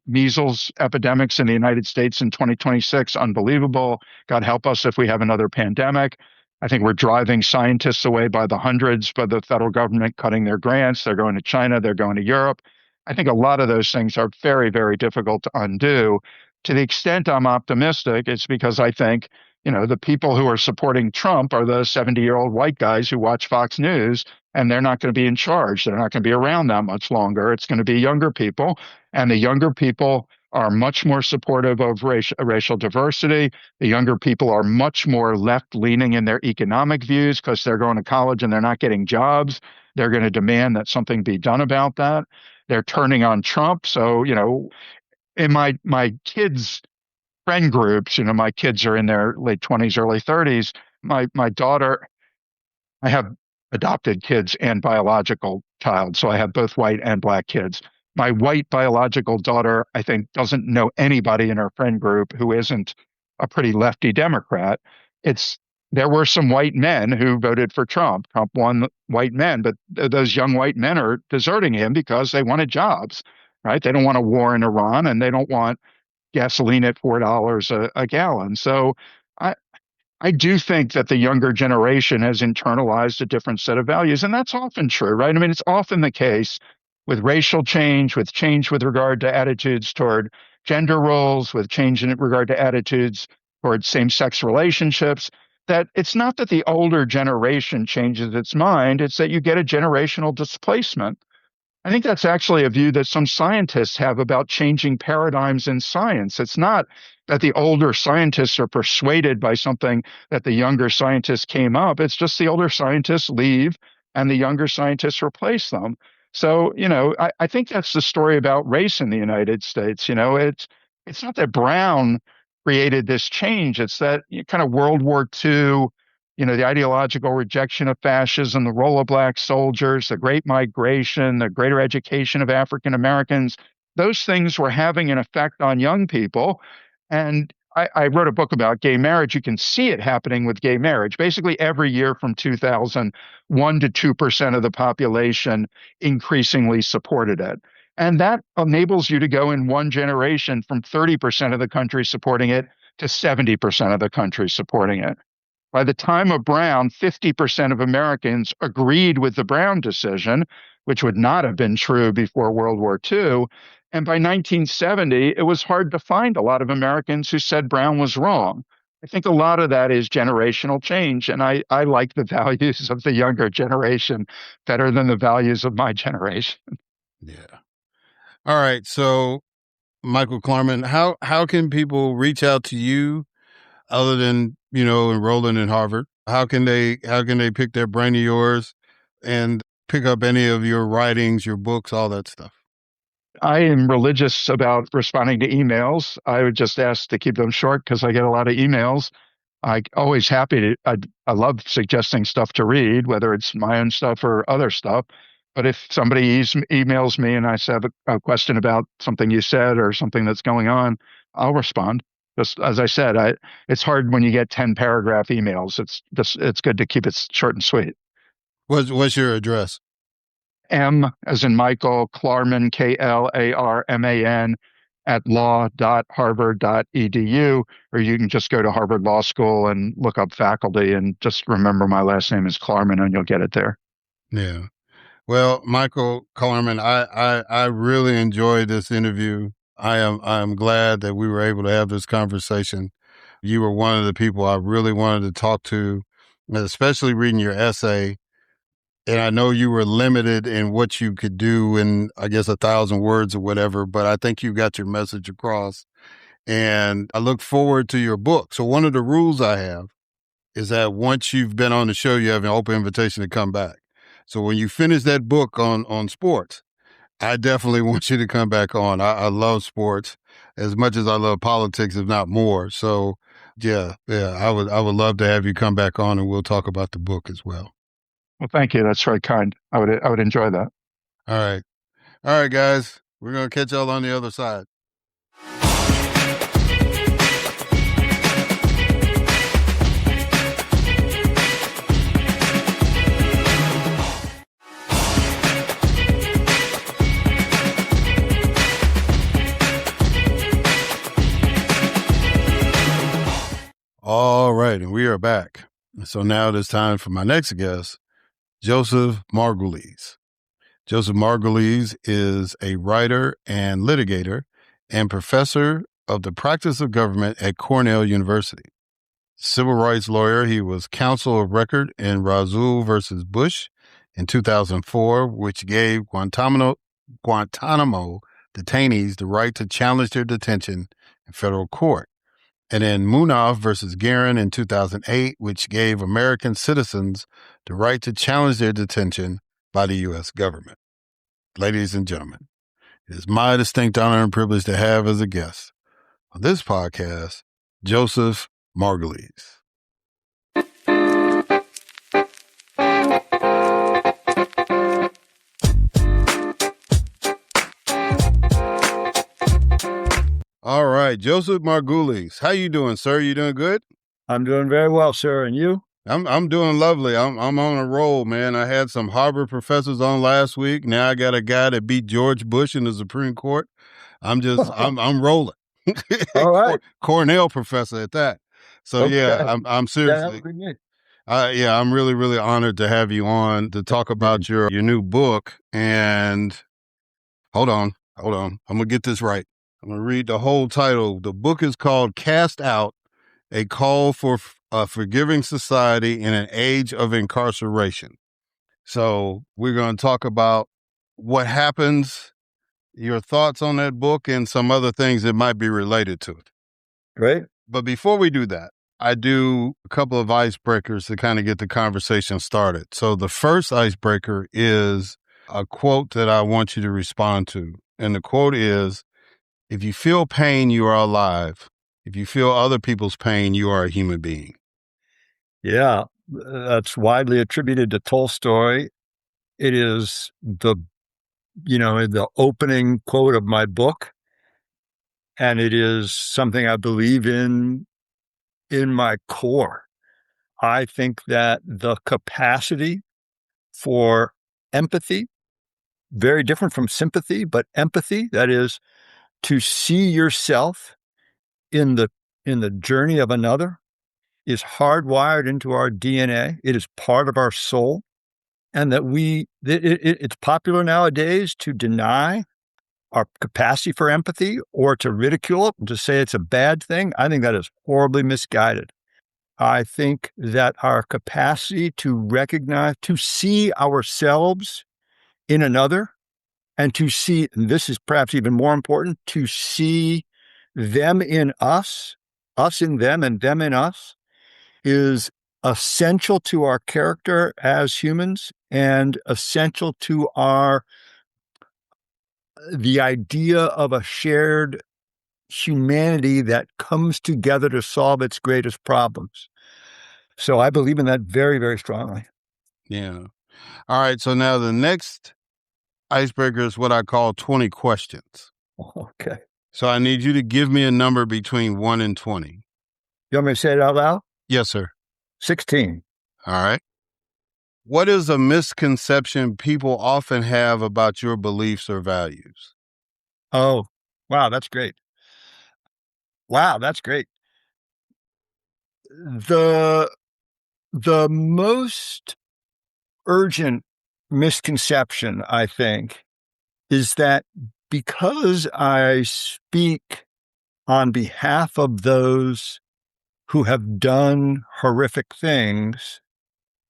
Measles epidemics in the United States in 2026, unbelievable. God help us if we have another pandemic. I think we're driving scientists away by the hundreds, by the federal government cutting their grants. They're going to China. They're going to Europe. I think a lot of those things are very, very difficult to undo. To the extent I'm optimistic, it's because I think, the people who are supporting Trump are the 70-year-old white guys who watch Fox News, and they're not going to be in charge. They're not going to be around that much longer. It's going to be younger people, and the younger people are much more supportive of racial diversity. The younger people are much more left-leaning in their economic views, because they're going to college and they're not getting jobs. They're going to demand that something be done about that. they're turning on Trump. So, in my kids' friend groups, my kids are in their late 20s, early 30s. My daughter, I have adopted kids and biological child, so I have both white and black kids. My white biological daughter, I think, doesn't know anybody in her friend group who isn't a pretty lefty Democrat. It's There were some white men who voted for Trump. Trump won white men, but those young white men are deserting him because they wanted jobs, right? They don't want a war in Iran, and they don't want gasoline at $4 a gallon. So I, I do think that the younger generation has internalized a different set of values, and that's often true, right? I mean, it's often the case with racial change, with change with regard to attitudes toward gender roles, with change in regard to attitudes toward same-sex relationships, that it's not that the older generation changes its mind, it's that you get a generational displacement. I think that's actually a view that some scientists have about changing paradigms in science. It's not that the older scientists are persuaded by something that the younger scientists came up. It's just the older scientists leave and the younger scientists replace them. So, I think that's the story about race in the United States. It's not that Brown created this change. It's that kind of World War II, the ideological rejection of fascism, the role of black soldiers, the Great Migration, the greater education of African Americans. Those things were having an effect on young people. And I wrote a book about gay marriage. You can see it happening with gay marriage. Basically, every year from 2000, 1% to 2% of the population increasingly supported it. And that enables you to go in one generation from 30% of the country supporting it to 70% of the country supporting it. By the time of Brown, 50% of Americans agreed with the Brown decision, which would not have been true before World War II. And by 1970, it was hard to find a lot of Americans who said Brown was wrong. I think a lot of that is generational change. And I like the values of the younger generation better than the values of my generation. Yeah. All right. So, Michael Klarman, how can people reach out to you other than, enrolling in Harvard? How can they pick their brain of yours and pick up any of your writings, your books, all that stuff? I am religious about responding to emails. I would just ask to keep them short because I get a lot of emails. I'm always happy to, I love suggesting stuff to read, whether it's my own stuff or other stuff. But if somebody emails me and I have a question about something you said or something that's going on, I'll respond. Just as I said, it's hard when you get 10-paragraph emails. It's good to keep it short and sweet. What's your address? M as in Michael Klarman, Klarman @law.harvard.edu, or you can just go to Harvard Law School and look up faculty and just remember my last name is Klarman and you'll get it there. Yeah. Well, Michael Klarman, I really enjoyed this interview. I am glad that we were able to have this conversation. You were one of the people I really wanted to talk to, especially reading your essay. And I know you were limited in what you could do in, I guess, 1,000 words or whatever, but I think you got your message across. And I look forward to your book. So one of the rules I have is that once you've been on the show, you have an open invitation to come back. So when you finish that book on sports, I definitely want you to come back on. I love sports as much as I love politics, if not more. So yeah, I would love to have you come back on and we'll talk about the book as well. Well, thank you. That's very kind. I would enjoy that. All right, guys. We're going to catch y'all on the other side. All right, and we are back. So now it is time for my next guest, Joseph Margulies. Joseph Margulies is a writer and litigator and professor of the practice of government at Cornell University. Civil rights lawyer, he was counsel of record in Rasul versus Bush in 2004, which gave Guantanamo detainees the right to challenge their detention in federal court. And in Munaf versus Guerin in 2008, which gave American citizens the right to challenge their detention by the U.S. government. Ladies and gentlemen, It's my distinct honor and privilege to have as a guest on this podcast, Joseph Margulies. All right, Joseph Margulies. How you doing, sir? You doing good? I'm doing very well, sir. And you? I'm doing lovely. I'm on a roll, man. I had some Harvard professors on last week. Now I got a guy that beat George Bush in the Supreme Court. I'm rolling. All right. Cornell professor at that. So Okay. yeah, I'm seriously. I'm really, really honored to have you on to talk about your new book. And hold on. I'm gonna get this right. I'm gonna read the whole title. The book is called "Cast Out: A Call for a Forgiving Society in an Age of Incarceration." So we're going to talk about what happens, your thoughts on that book, and some other things that might be related to it. Great. But before we do that, I do a couple of icebreakers to kind of get the conversation started. So the first icebreaker is a quote that I want you to respond to. And the quote is, "If you feel pain, you are alive. If you feel other people's pain, you are a human being." Yeah, that's widely attributed to Tolstoy. It is the opening quote of my book. And it is something I believe in my core. I think that the capacity for empathy, very different from sympathy, but empathy, that is to see yourself in the journey of another, is hardwired into our DNA. It is part of our soul. And that it's popular nowadays to deny our capacity for empathy or to ridicule it and to say it's a bad thing. I think that is horribly misguided. I think that our capacity to recognize, to see ourselves in another, and to see, and this is perhaps even more important, to see them in us in them, and them in us, is essential to our character as humans and essential to the idea of a shared humanity that comes together to solve its greatest problems. So I believe in that very, very strongly. Yeah. All right. So now the next icebreaker is what I call 20 questions. Okay. So I need you to give me a number between 1 and 20. You want me to say it out loud? Yes, sir. 16. All right. What is a misconception people often have about your beliefs or values? Oh, wow. That's great. Wow. That's great. The most urgent misconception, I think, is that because I speak on behalf of those who have done horrific things,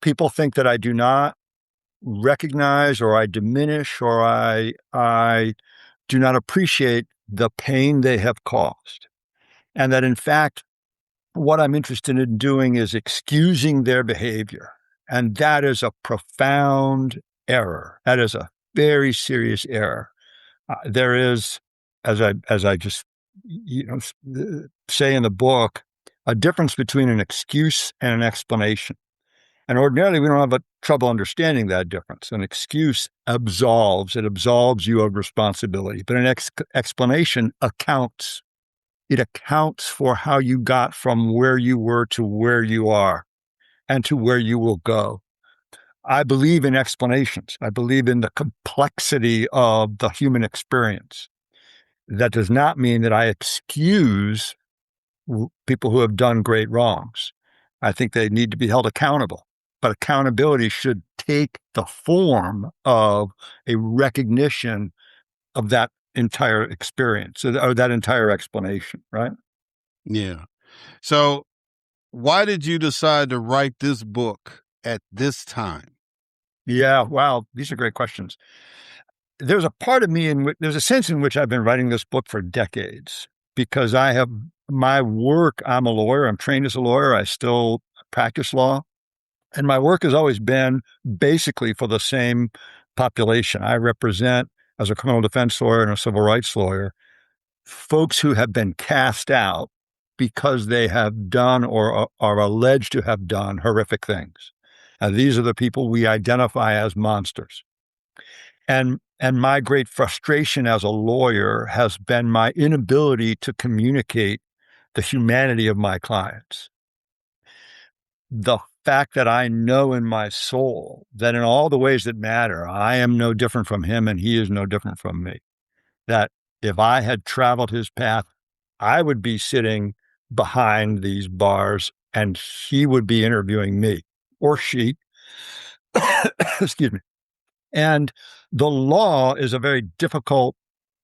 people think that I do not recognize, or I diminish, or I do not appreciate the pain they have caused. And that in fact, what I'm interested in doing is excusing their behavior. And that is a profound error. That is a very serious error. There is, as I just say in the book, a difference between an excuse and an explanation. And ordinarily, we don't have trouble understanding that difference. An excuse absolves. It absolves you of responsibility. But an explanation accounts. It accounts for how you got from where you were to where you are and to where you will go. I believe in explanations. I believe in the complexity of the human experience. That does not mean that I excuse people who have done great wrongs. I think they need to be held accountable. But accountability should take the form of a recognition of that entire experience or that entire explanation, right? Yeah. So why did you decide to write this book at this time? Yeah, wow. These are great questions. There's a part of me there's a sense in which I've been writing this book for decades because I have my work. I'm a lawyer. I'm trained as a lawyer. I still practice law. And my work has always been basically for the same population. I represent as a criminal defense lawyer and a civil rights lawyer, folks who have been cast out because they have done or are alleged to have done horrific things. And these are the people we identify as monsters. And my great frustration as a lawyer has been my inability to communicate the humanity of my clients. The fact that I know in my soul that in all the ways that matter, I am no different from him and he is no different from me. That if I had traveled his path, I would be sitting behind these bars and he would be interviewing me or she. Excuse me. And the law is a very difficult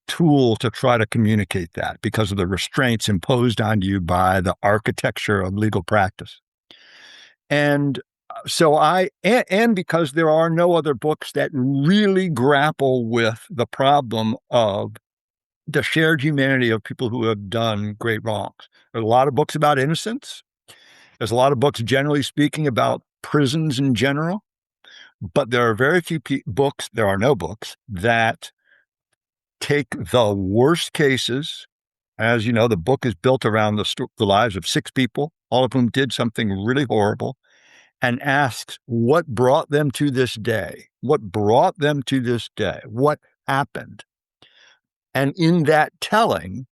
tool to try to communicate that because of the restraints imposed on you by the architecture of legal practice. And so and because there are no other books that really grapple with the problem of the shared humanity of people who have done great wrongs. There's a lot of books about innocence. There's a lot of books, generally speaking, about prisons in general. But there are very few books, there are no books, that take the worst cases. As you know, the book is built around the lives of 6 people, all of whom did something really horrible, and asks what brought them to this day? What brought them to this day? What happened? And in that telling,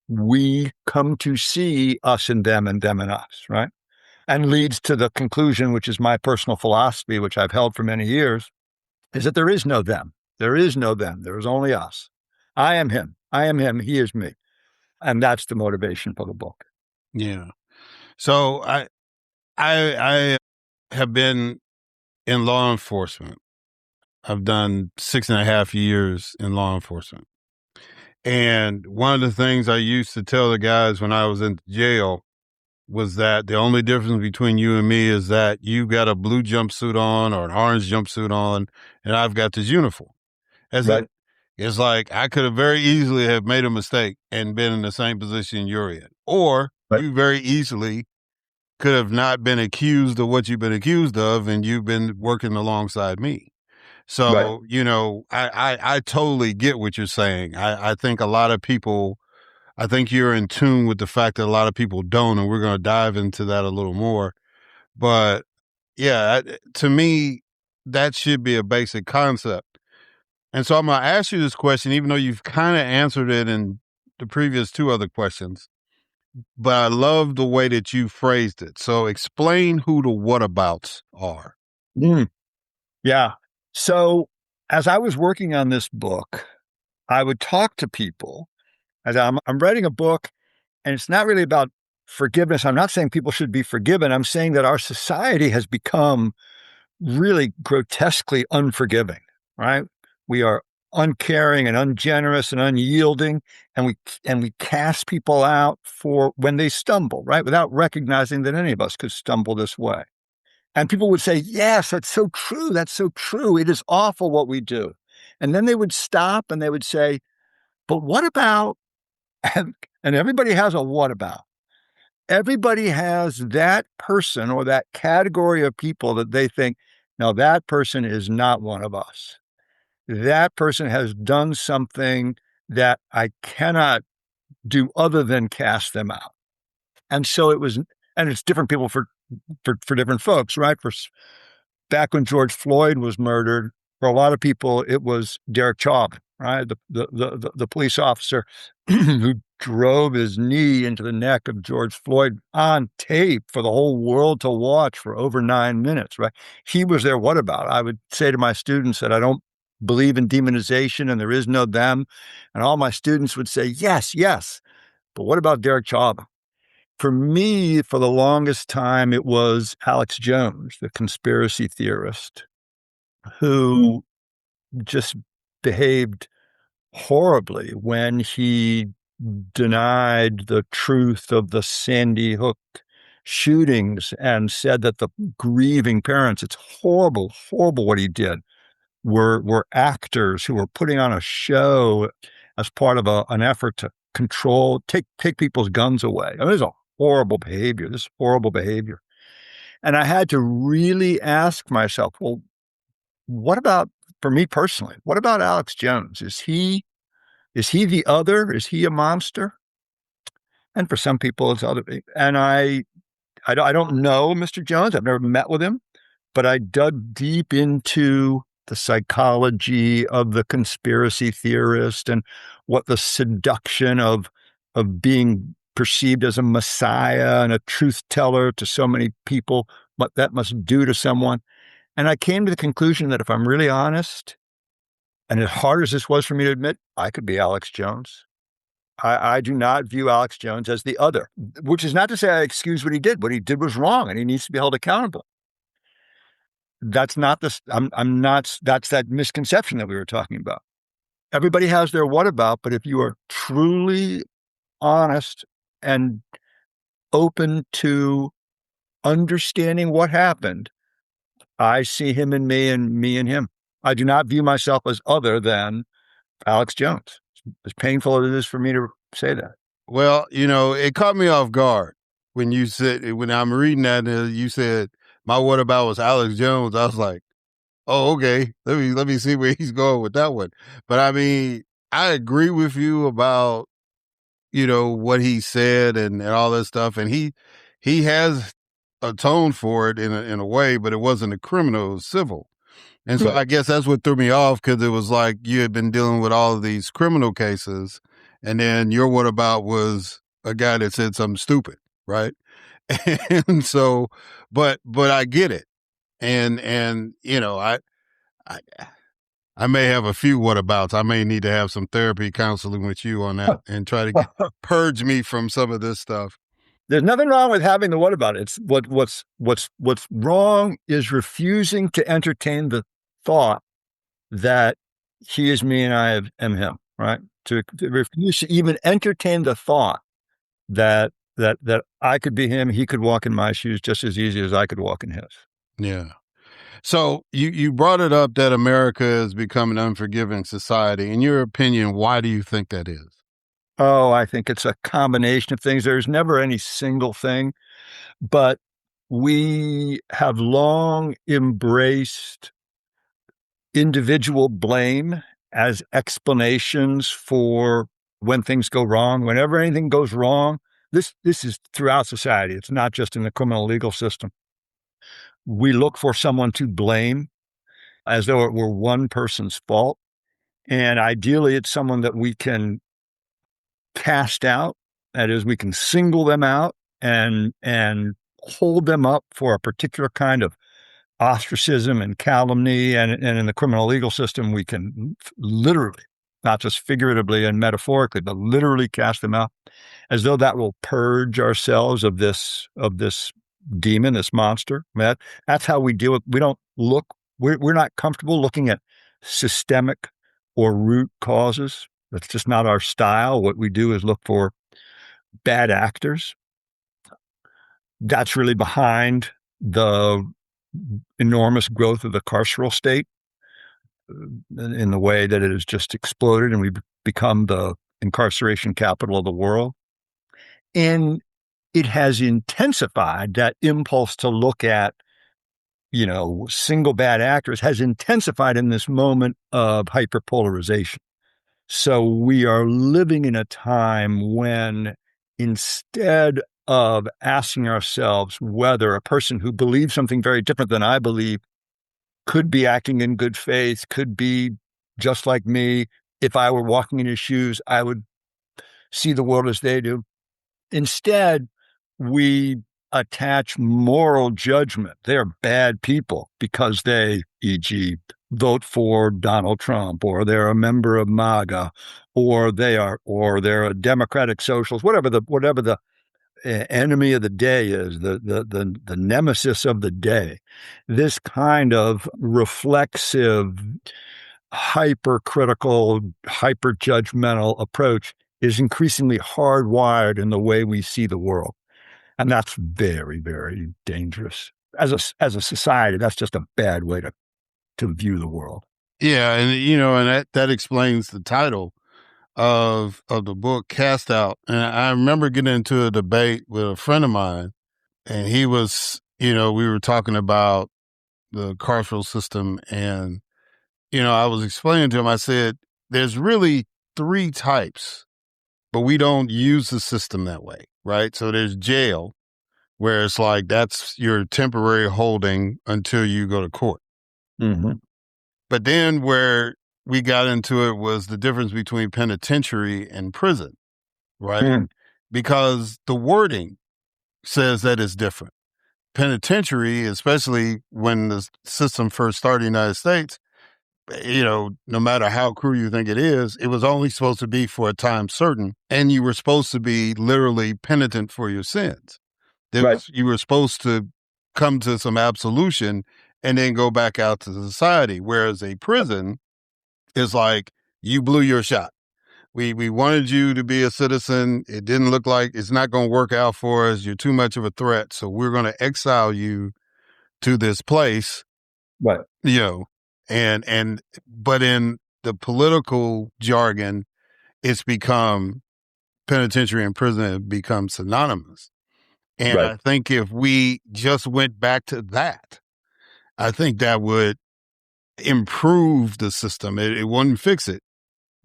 we come to see us and them and us, right? And leads to the conclusion, which is my personal philosophy, which I've held for many years, is that there is no them. There is no them. There is only us. I am him. I am him. He is me. And that's the motivation for the book. Yeah. So I have been in law enforcement. I've done 6.5 years in law enforcement. And one of the things I used to tell the guys when I was in jail was that the only difference between you and me is that you got a blue jumpsuit on or an orange jumpsuit on, and I've got this uniform. Right. It's like I could have very easily have made a mistake and been in the same position you're in. Or Right. you very easily could have not been accused of what you've been accused of, and you've been working alongside me. So, Right. you know, I totally get what you're saying. I think a lot of people, I think you're in tune with the fact that a lot of people don't, and we're going to dive into that a little more. But yeah, to me, that should be a basic concept. And so I'm going to ask you this question, even though you've kind of answered it in the previous 2 other questions, but I love the way that you phrased it. So explain who the whatabouts are. Yeah. So as I was working on this book, I would talk to people as I'm writing a book, and it's not really about forgiveness. I'm not saying people should be forgiven. I'm saying that our society has become really grotesquely unforgiving, right? We are uncaring and ungenerous and unyielding, and we cast people out for when they stumble, right? Without recognizing that any of us could stumble this way. And people would say, yes, that's so true. That's so true. It is awful what we do. And then they would stop and they would say, but what about, and everybody has a what about. Everybody has that person or that category of people that they think, now that person is not one of us. That person has done something that I cannot do other than cast them out. And so it was, and it's different people for different folks, right? Back when George Floyd was murdered, for a lot of people, it was Derek Chauvin, right? The police officer who drove his knee into the neck of George Floyd on tape for the whole world to watch for over 9 minutes, right? He was there. What about? I would say to my students that I don't believe in demonization and there is no them. And all my students would say, yes, yes. But what about Derek Chauvin? For me, for the longest time, it was Alex Jones, the conspiracy theorist, who just behaved horribly when he denied the truth of the Sandy Hook shootings and said that the grieving parents, it's horrible, horrible what he did, were actors who were putting on a show as part of an effort to take people's guns away. I mean, this is horrible behavior. And I had to really ask myself, well, what about for me personally, what about Alex Jones? Is he the other? Is he a monster? And for some people, it's other. And I don't know Mr. Jones. I've never met with him, but I dug deep into the psychology of the conspiracy theorist and what the seduction of being perceived as a messiah and a truth teller to so many people, what that must do to someone. And I came to the conclusion that if I'm really honest, and as hard as this was for me to admit, I could be Alex Jones. I do not view Alex Jones as the other, which is not to say I excuse what he did. What he did was wrong, and he needs to be held accountable. That's not this. I'm not. That's that misconception that we were talking about. Everybody has their what about, but if you are truly honest and open to understanding what happened, I see him in me and me in him. I do not view myself as other than Alex Jones. As painful as it is for me to say that. Well, it caught me off guard when you said, when I'm reading that, you said, my what about was Alex Jones. I was like, oh, okay. Let me see where he's going with that one. But I mean, I agree with you about, what he said and all that stuff. And he has atoned for it in a way, but it wasn't a criminal, it was civil. And so I guess that's what threw me off, because it was like you had been dealing with all of these criminal cases, and then your what about was a guy that said something stupid, right? And so, but I get it, and I may have a few what abouts. I may need to have some therapy counseling with you on that and try to purge me from some of this stuff. There's nothing wrong with having the what about it. It's what's wrong is refusing to entertain the thought that he is me and I am him, right? To refuse to even entertain the thought that I could be him, he could walk in my shoes just as easy as I could walk in his. Yeah. So you brought it up that America has become an unforgiving society. In your opinion, why do you think that is? Oh, I think it's a combination of things. There's never any single thing, but we have long embraced individual blame as explanations for when things go wrong. Whenever anything goes wrong, this is throughout society. It's not just in the criminal legal system. We look for someone to blame as though it were one person's fault. And ideally, it's someone that we can cast out. That is, we can single them out and hold them up for a particular kind of ostracism and calumny. And in the criminal legal system, we can literally, not just figuratively and metaphorically, but literally cast them out, as though that will purge ourselves of this demon, this monster. I mean, that's how we deal with. We don't look. We're not comfortable looking at systemic or root causes. That's just not our style. What we do is look for bad actors. That's really behind the enormous growth of the carceral state in the way that it has just exploded, and we've become the incarceration capital of the world. And it has intensified that impulse to look at, single bad actors has intensified in this moment of hyperpolarization. So we are living in a time when, instead of asking ourselves whether a person who believes something very different than I believe could be acting in good faith, could be just like me, if I were walking in his shoes, I would see the world as they do. Instead, we attach moral judgment. They're bad people because they, e.g., vote for Donald Trump, or they're a member of MAGA, or they're a democratic socialist, whatever the enemy of the day is, the nemesis of the day. This kind of reflexive, hypercritical, hyper-judgmental approach is increasingly hardwired in the way we see the world. And that's very, very dangerous. As a society, that's just a bad way to view the world. Yeah, and that explains the title of the book, Cast Out. And I remember getting into a debate with a friend of mine, and he was, we were talking about the carceral system, and I was explaining to him, I said, there's really three types, but we don't use the system that way, right? So there's jail, where it's like that's your temporary holding until you go to court. Mm-hmm. But then where we got into it was the difference between penitentiary and prison, right? Mm. Because the wording says that it's different. Penitentiary, especially when the system first started in the United States, no matter how cruel you think it was only supposed to be for a time certain, and you were supposed to be literally penitent for your sins. You were supposed to come to some absolution and then go back out to society. Whereas a prison is like, you blew your shot. We wanted you to be a citizen. It didn't look like it's not going to work out for us. You're too much of a threat. So we're going to exile you to this place. Right. But in the political jargon, it's become penitentiary and prison have become synonymous. And I think if we just went back to that, I think that would improve the system. It wouldn't fix it,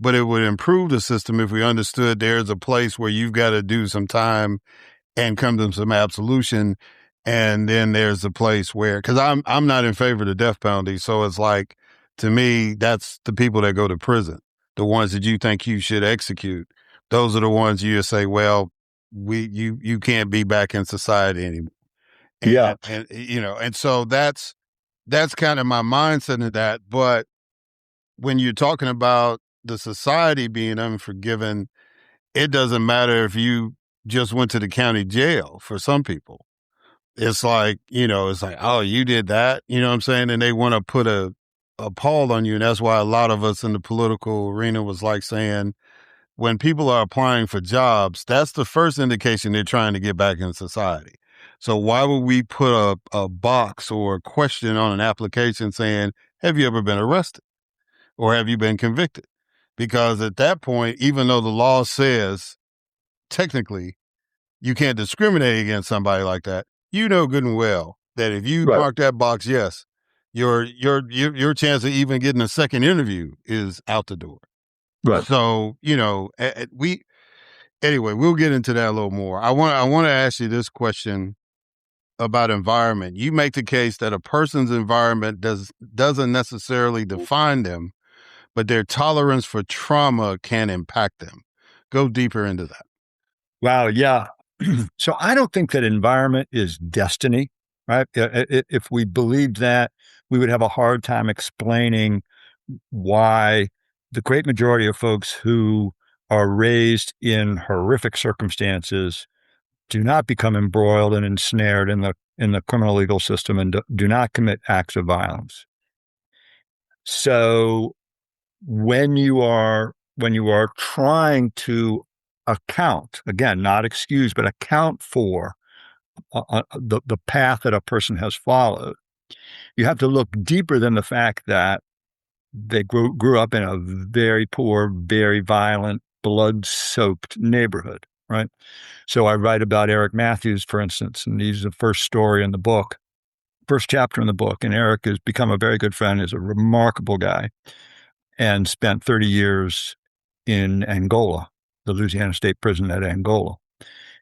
but it would improve the system if we understood there's a place where you've got to do some time and come to some absolution. And then there's a place where, because I'm not in favor of the death penalty. So it's like, to me, that's the people that go to prison, the ones that you think you should execute. Those are the ones you say, well, you can't be back in society anymore. And so that's kind of my mindset in that. But when you're talking about the society being unforgiving, it doesn't matter if you just went to the county jail. For some people, it's like, oh, you did that, you know what I'm saying? And they want to put a pall on you. And that's why a lot of us in the political arena was like saying, when people are applying for jobs, that's the first indication they're trying to get back in society. So why would we put a box or a question on an application saying, have you ever been arrested or have you been convicted? Because at that point, even though the law says technically you can't discriminate against somebody like that, you know good and well that if you mark that box, yes, your chance of even getting a second interview is out the door. Right. So, anyway, we'll get into that a little more. I want to ask you this question about environment. You make the case that a person's environment doesn't necessarily define them, but their tolerance for trauma can impact them. Go deeper into that. Wow. Yeah. So I don't think that environment is destiny, right? If we believed that, we would have a hard time explaining why the great majority of folks who are raised in horrific circumstances do not become embroiled and ensnared in the criminal legal system and do not commit acts of violence. So when you are trying to account, again, not excuse, but account for the path that a person has followed, you have to look deeper than the fact that they grew up in a very poor, very violent, blood-soaked neighborhood, right? So I write about Eric Matthews, for instance, and he's the first story in the book, first chapter in the book. And Eric has become a very good friend, is a remarkable guy, and spent 30 years in Angola, the Louisiana State Prison at Angola.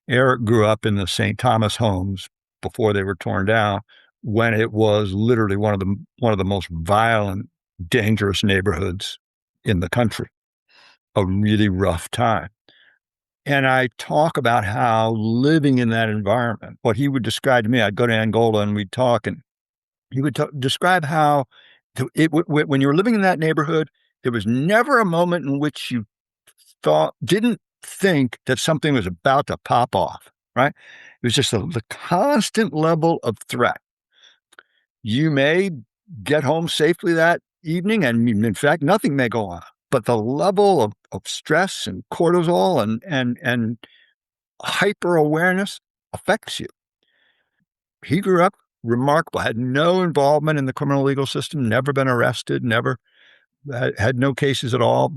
Eric grew up in the St. Thomas homes before they were torn down, when it was literally one of the most violent, dangerous neighborhoods in the country. A really rough time. And I talk about how living in that environment, what he would describe to me, I'd go to Angola and we'd talk, and he would describe how when you were living in that neighborhood, there was never a moment in which you didn't think that something was about to pop off, right? It was just the constant level of threat. You may get home safely that evening, and in fact, nothing may go on. But the level of stress and cortisol and hyper-awareness affects you. He grew up remarkable, had no involvement in the criminal legal system, never been arrested, never had no cases at all,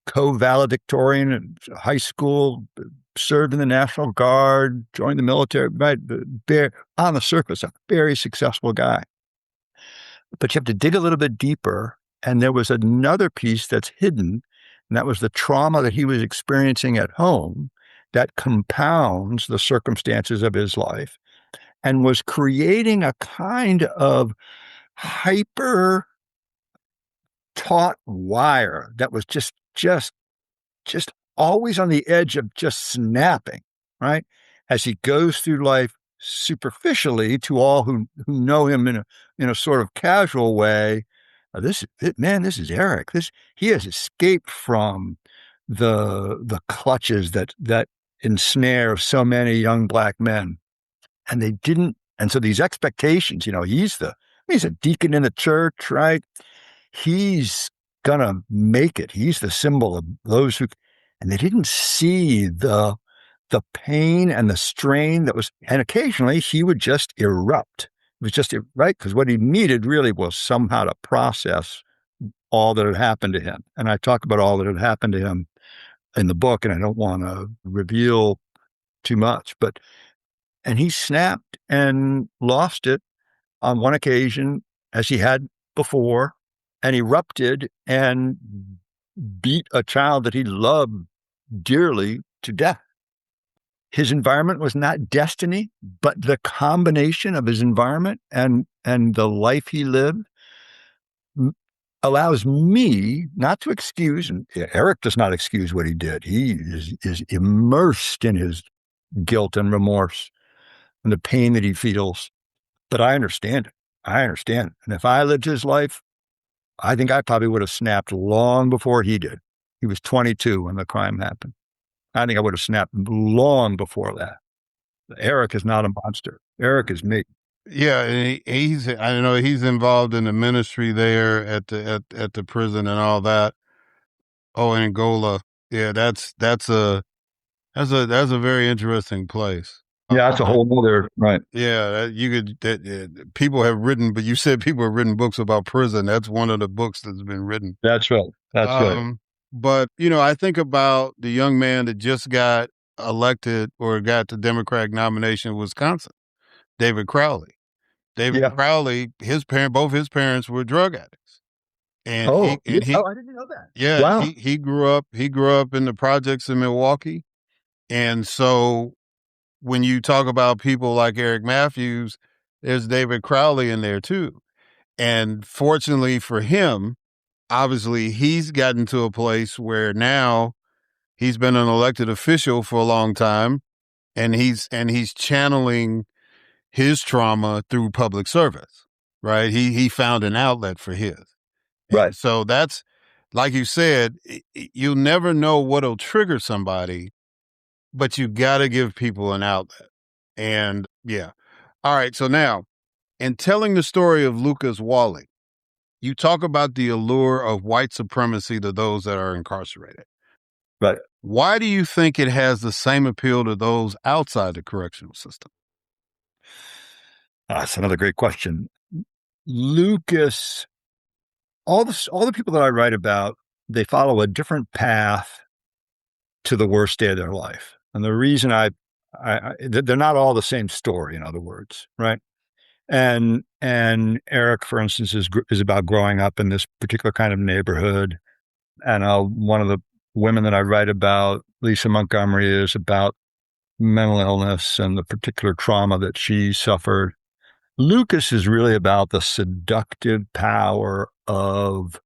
co-valedictorian in high school, served in the National Guard, joined the military, right? On the surface, a very successful guy. But you have to dig a little bit deeper And there was another piece that's hidden, and that was the trauma that he was experiencing at home that compounds the circumstances of his life and was creating a kind of hyper taut wire that was just always on the edge of just snapping, right? As he goes through life superficially to all who know him in a sort of casual way. This is Erik. He has escaped from the clutches that ensnare so many young Black men. And they didn't, and so these expectations, he's a deacon in the church, right? He's gonna make it. He's the symbol of those who, and they didn't see the pain and the strain that was, and occasionally he would just erupt. It was just right, because what he needed really was somehow to process all that had happened to him. And I talk about all that had happened to him in the book, and I don't want to reveal too much, and he snapped and lost it on one occasion, as he had before, and erupted and beat a child that he loved dearly to death. His environment was not destiny, but the combination of his environment and the life he lived allows me not to excuse, and Erik does not excuse what he did. He is immersed in his guilt and remorse and the pain that he feels. But I understand it. And if I lived his life, I think I probably would have snapped long before he did. He was 22 when the crime happened. I think I would have snapped long before that. Erik is not a monster. Erik is me. Yeah, and I don't know, he's involved in the ministry there at the prison and all that. Oh, Angola. Yeah, that's a very interesting place. Yeah, that's a whole other, right. Yeah, people have written, but you said people have written books about prison. That's one of the books that's been written. That's right. Right. But, I think about the young man that just got elected or got the Democratic nomination in Wisconsin, David Crowley. Crowley, both his parents were drug addicts. And I didn't know that. Yeah, wow. he grew up in the projects in Milwaukee. And so when you talk about people like Eric Matthews, there's David Crowley in there too. And fortunately for him, obviously he's gotten to a place where now he's been an elected official for a long time, and he's channeling his trauma through public service, right? He found an outlet for his. Right. And so that's, like you said, you'll never know what'll trigger somebody, but you got to give people an outlet. And yeah. All right. So now, in telling the story of Lucas Wally, you talk about the allure of white supremacy to those that are incarcerated. Right. Why do you think it has the same appeal to those outside the correctional system? That's another great question. Lucas, all the people that I write about, they follow a different path to the worst day of their life. And the reason they're not all the same story, in other words, right? And Erik, for instance, is about growing up in this particular kind of neighborhood. And one of the women that I write about, Lisa Montgomery, is about mental illness and the particular trauma that she suffered. Lucas is really about the seductive power of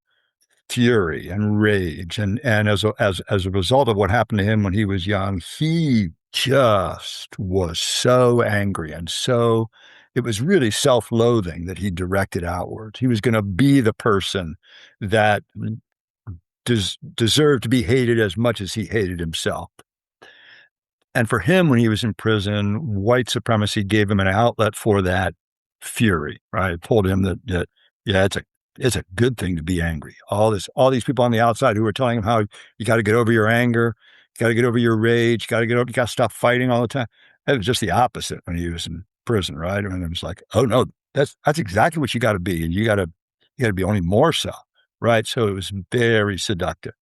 fury and rage. And as a result of what happened to him when he was young, he just was so angry, and so it was really self-loathing that he directed outwards. He was going to be the person that deserved to be hated as much as he hated himself. And for him, when he was in prison, white supremacy gave him an outlet for that fury, right? It told him that it's a good thing to be angry. All these people on the outside who were telling him how you got to get over your anger, you got to get over your rage, you got to stop fighting all the time. It was just the opposite when he was in prison, right? And it was like, oh no, that's exactly what you got to be, and you got to be only more so, right? So it was very seductive.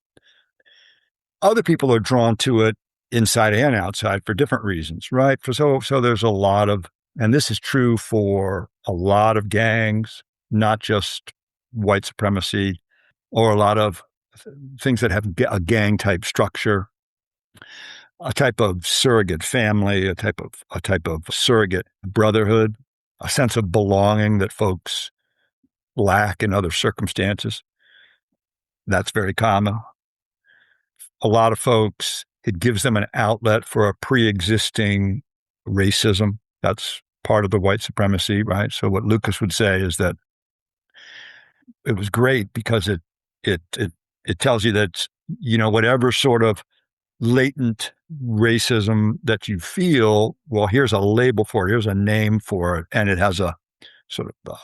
Other people are drawn to it inside and outside for different reasons, right? So there's a lot of, and this is true for a lot of gangs, not just white supremacy. or a lot of things that have a gang type structure, a type of surrogate family, a type of surrogate brotherhood, a sense of belonging that folks lack in other circumstances. That's very common. A lot of folks, it gives them an outlet for a pre-existing racism. That's part of the white supremacy, right? So what Lucas would say is that it was great because it tells you that, whatever sort of latent racism that you feel, well, here's a label for it, here's a name for it, and it has a sort of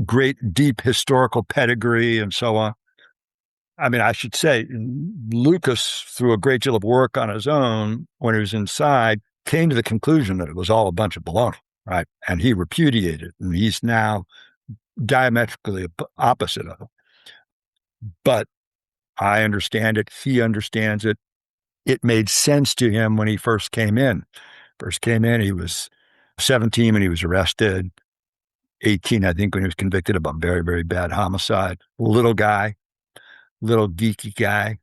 great, deep historical pedigree and so on. I mean, I should say, Lucas, through a great deal of work on his own, when he was inside, came to the conclusion that it was all a bunch of baloney, right? And he repudiated it, and he's now diametrically opposite of it. But I understand it. He understands it. It made sense to him when he first came in. He was 17 when he was arrested, 18, I think, when he was convicted of a very, very bad homicide. Little guy, little geeky guy.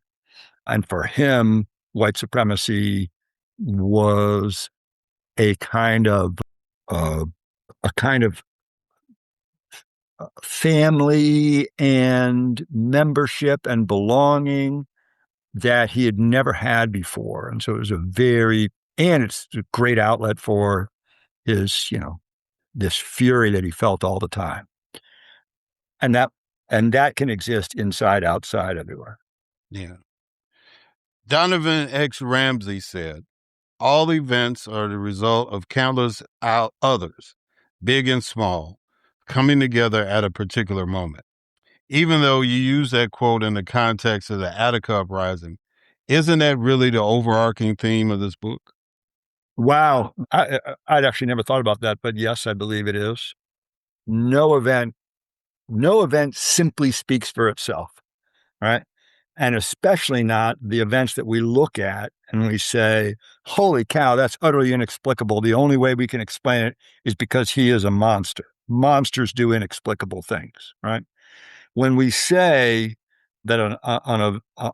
And for him, white supremacy was a kind of family and membership and belonging that he had never had before. And so it was and it's a great outlet for his, this fury that he felt all the time. And that can exist inside, outside, everywhere. Yeah. Donovan X. Ramsey said, all events are the result of countless others, big and small, coming together at a particular moment. Even though you use that quote in the context of the Attica uprising, isn't that really the overarching theme of this book? Wow. I'd actually never thought about that, but yes, I believe it is. No event simply speaks for itself, right? And especially not the events that we look at and we say, holy cow, that's utterly inexplicable. The only way we can explain it is because he is a monster. Monsters do inexplicable things, right? When we say that an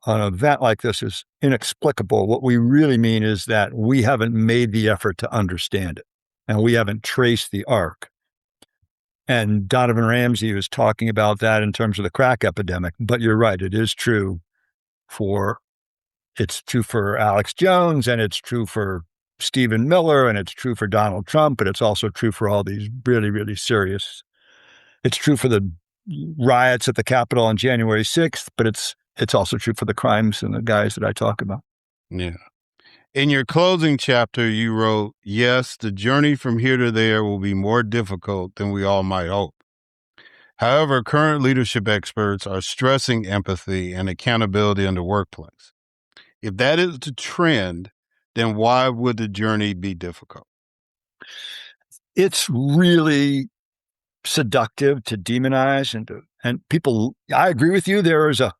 event like this is inexplicable, what we really mean is that we haven't made the effort to understand it, and we haven't traced the arc. And Donovan Ramsey was talking about that in terms of the crack epidemic. But you're right, it is true it's true for Alex Jones, and it's true for Stephen Miller, and it's true for Donald Trump, but it's also true for all these really, really serious. It's true for the riots at the Capitol on January 6th, but it's also true for the crimes and the guys that I talk about. Yeah. In your closing chapter, you wrote, yes, the journey from here to there will be more difficult than we all might hope. However, current leadership experts are stressing empathy and accountability in the workplace. If that is the trend, then why would the journey be difficult? It's really seductive to demonize and people. I agree with you. There is a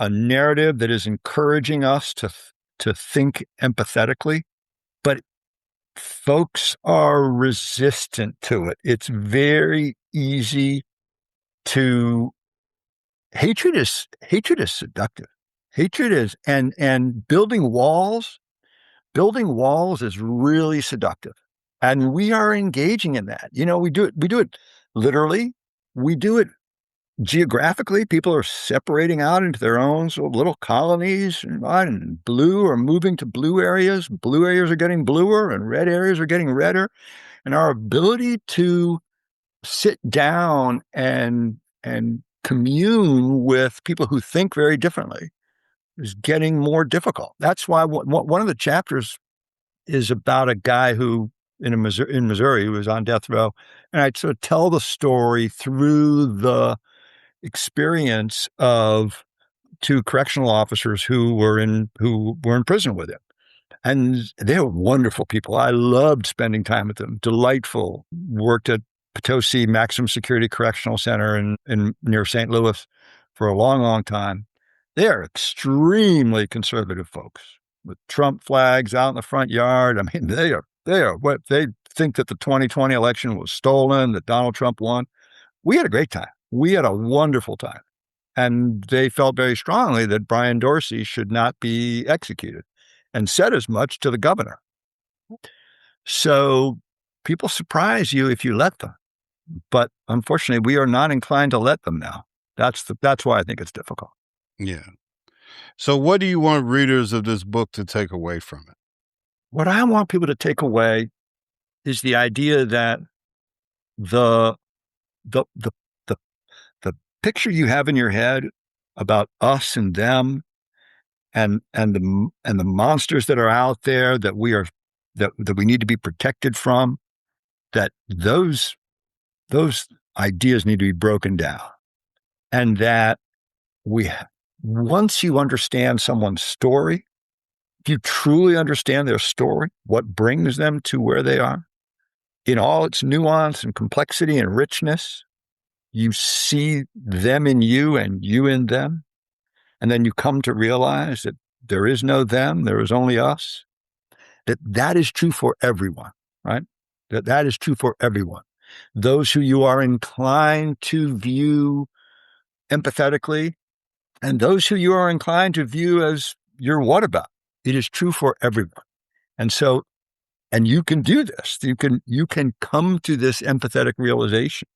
narrative that is encouraging us to think empathetically, but folks are resistant to it. It's very easy to hatred is seductive. Hatred is and building walls is really seductive. And we are engaging in that. We do it literally. We do it geographically. People are separating out into their own sort of little colonies, and blue are moving to blue areas. Blue areas are getting bluer and red areas are getting redder. And our ability to sit down and commune with people who think very differently is getting more difficult. That's why one of the chapters is about a guy who in Missouri who was on death row, and I sort of tell the story through the experience of two correctional officers who were in prison with him, and they were wonderful people. I loved spending time with them. Delightful. Worked at Potosi Maximum Security Correctional Center in near St. Louis for a long, long time. They are extremely conservative folks with Trump flags out in the front yard. I mean, they are what they think that the 2020 election was stolen, that Donald Trump won. We had a great time. We had a wonderful time. And they felt very strongly that Brian Dorsey should not be executed, and said as much to the governor. So people surprise you if you let them. But unfortunately, we are not inclined to let them now. That's why I think it's difficult. Yeah. So what do you want readers of this book to take away from it? What I want people to take away is the idea that the the the the, the picture you have in your head about us and them and the monsters that are out there that we need to be protected from, that those ideas need to be broken down. And that once you understand someone's story, if you truly understand their story, what brings them to where they are, in all its nuance and complexity and richness, you see them in you and you in them. And then you come to realize that there is no them, there is only us. That is true for everyone, right? That is true for everyone. Those who you are inclined to view empathetically, and those who you are inclined to view as your what about. It is true for everyone. And so, and you can do this. You can come to this empathetic realization.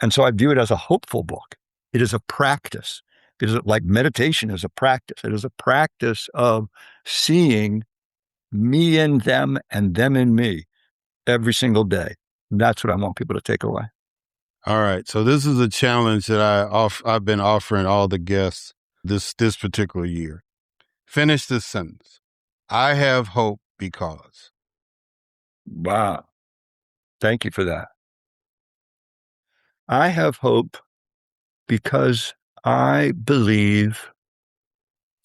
And so I view it as a hopeful book. It is a practice. It is like meditation is a practice. It is a practice of seeing me in them and them in me every single day. And that's what I want people to take away. All right. So this is a challenge that I've been offering all the guests this particular year. Finish this sentence. I have hope because. Wow. Thank you for that. I have hope because I believe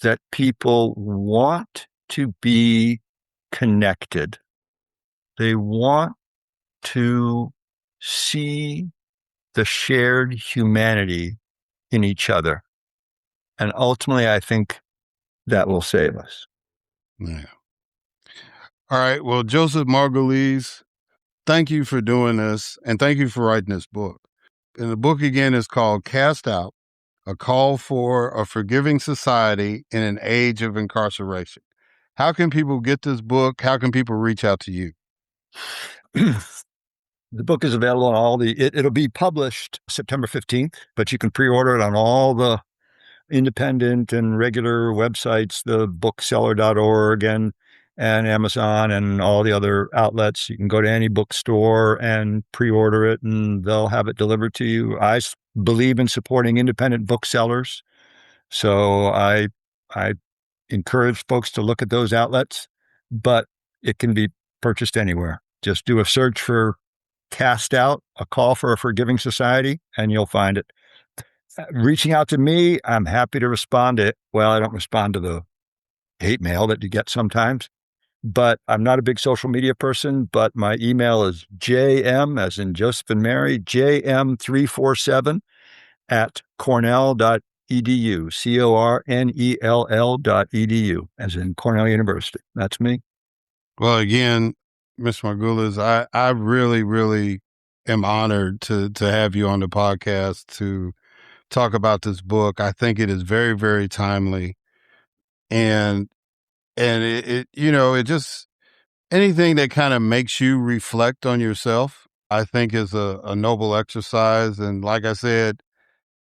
that people want to be connected. They want to see the shared humanity in each other. And ultimately, I think that will save us. Yeah. All right. Well, Joseph Margulies, thank you for doing this, and thank you for writing this book. And the book, again, is called Cast Out, A Call for a Forgiving Society in an Age of Incarceration. How can people get this book? How can people reach out to you? The book is available on it'll be published September 15th, but you can pre-order it on all the independent and regular websites, the bookseller.org and Amazon and all the other outlets. You can go to any bookstore and pre-order it and they'll have it delivered to you. I believe in supporting independent booksellers. So I encourage folks to look at those outlets, but it can be purchased anywhere. Just do a search for Cast Out, A Call for a Forgiving Society, and you'll find it. Reaching out to me, I'm happy to respond to it. Well, I don't respond to the hate mail that you get sometimes, but I'm not a big social media person, but my email is jm, as in Joseph and Mary, jm347 at cornell.edu, cornell.edu, as in Cornell University. That's me. Well, again, Mr. Margulies, I really, really am honored to have you on the podcast to talk about this book. I think it is very, very timely. And it it just, anything that kind of makes you reflect on yourself, I think is a noble exercise. And like I said,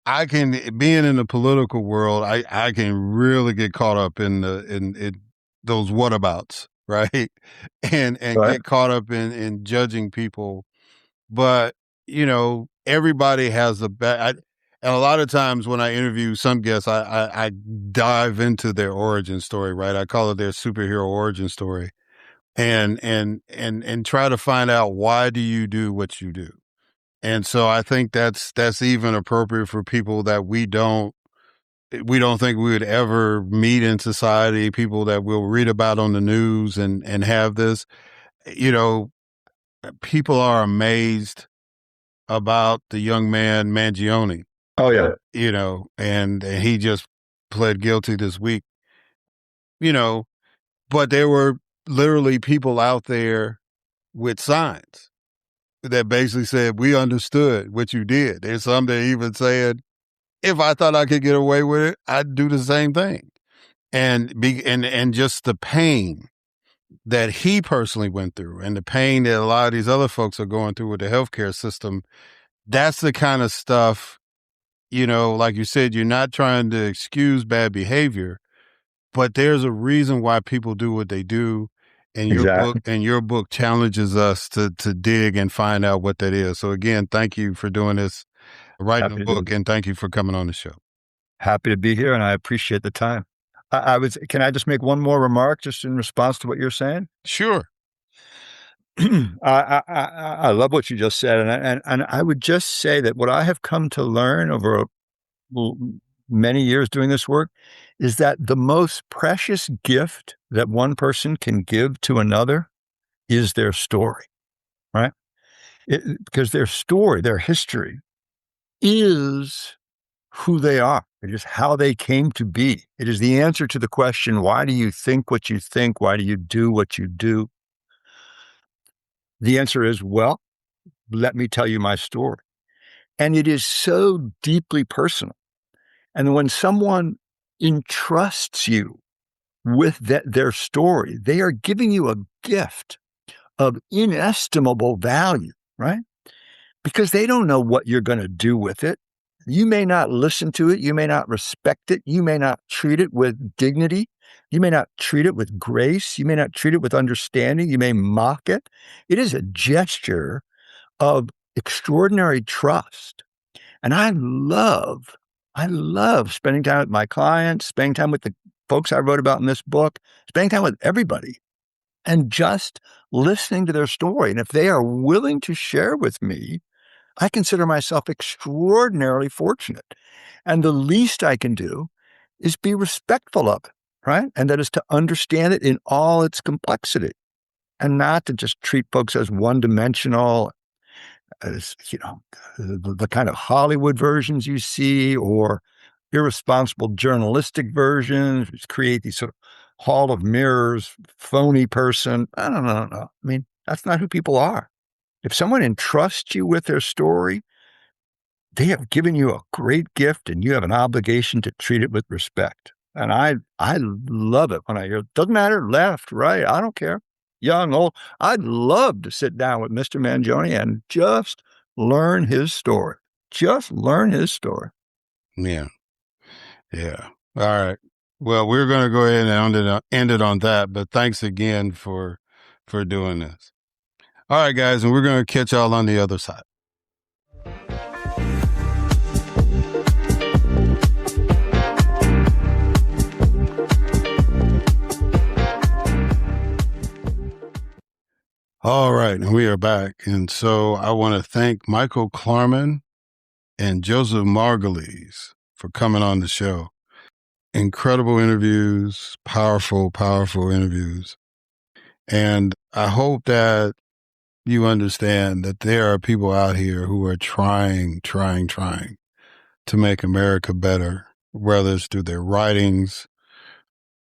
being in the political world, I can really get caught up in those whatabouts, right? And Right. get caught up in judging people. But, everybody has and a lot of times when I interview some guests, I dive into their origin story, right? I call it their superhero origin story, and try to find out, why do you do what you do? And so I think that's even appropriate for people that we don't think we would ever meet in society, people that we'll read about on the news and have this. People are amazed about the young man Mangione, Oh, yeah. and he just pled guilty this week, but there were literally people out there with signs that basically said, we understood what you did. There's some that even said, if I thought I could get away with it, I'd do the same thing. And just the pain that he personally went through and the pain that a lot of these other folks are going through with the healthcare system, that's the kind of stuff, like you said, you're not trying to excuse bad behavior, but there's a reason why people do what they do. And Exactly. your book challenges us to dig and find out what that is. So again, thank you for doing this, writing Happy the to do book, it. and thank you for coming on the show. Happy to be here, and I appreciate the time. Can I just make one more remark just in response to what you're saying? Sure. I love what you just said, and I would just say that what I have come to learn over many years doing this work is that the most precious gift that one person can give to another is their story, right? Because their story, their history, is who they are. It is how they came to be. It is the answer to the question, why do you think what you think? Why do you do what you do? The answer is, well, let me tell you my story. And it is so deeply personal. And when someone entrusts you with their story, they are giving you a gift of inestimable value, right? Because they don't know what you're going to do with it. You may not listen to it. You may not respect it. You may not treat it with dignity. You may not treat it with grace. You may not treat it with understanding. You may mock it. It is a gesture of extraordinary trust. And I love spending time with my clients, spending time with the folks I wrote about in this book, spending time with everybody and just listening to their story. And if they are willing to share with me, I consider myself extraordinarily fortunate. And the least I can do is be respectful of it, right? And that is to understand it in all its complexity and not to just treat folks as one-dimensional, as, the kind of Hollywood versions you see or irresponsible journalistic versions, which create these sort of hall of mirrors, phony person. I don't know. I mean, that's not who people are. If someone entrusts you with their story, they have given you a great gift and you have an obligation to treat it with respect. And I love it when I hear, doesn't matter, left, right, I don't care, young, old. I'd love to sit down with Mr. Mangione and just learn his story. Just learn his story. Yeah. Yeah. All right. Well, we're going to go ahead and end it on that, but thanks again for doing this. All right, guys, and we're going to catch y'all on the other side. All right, and we are back. And so I want to thank Michael Klarman and Joseph Margulies for coming on the show. Incredible interviews, powerful, powerful interviews. And I hope that you understand that there are people out here who are trying to make America better, whether it's through their writings.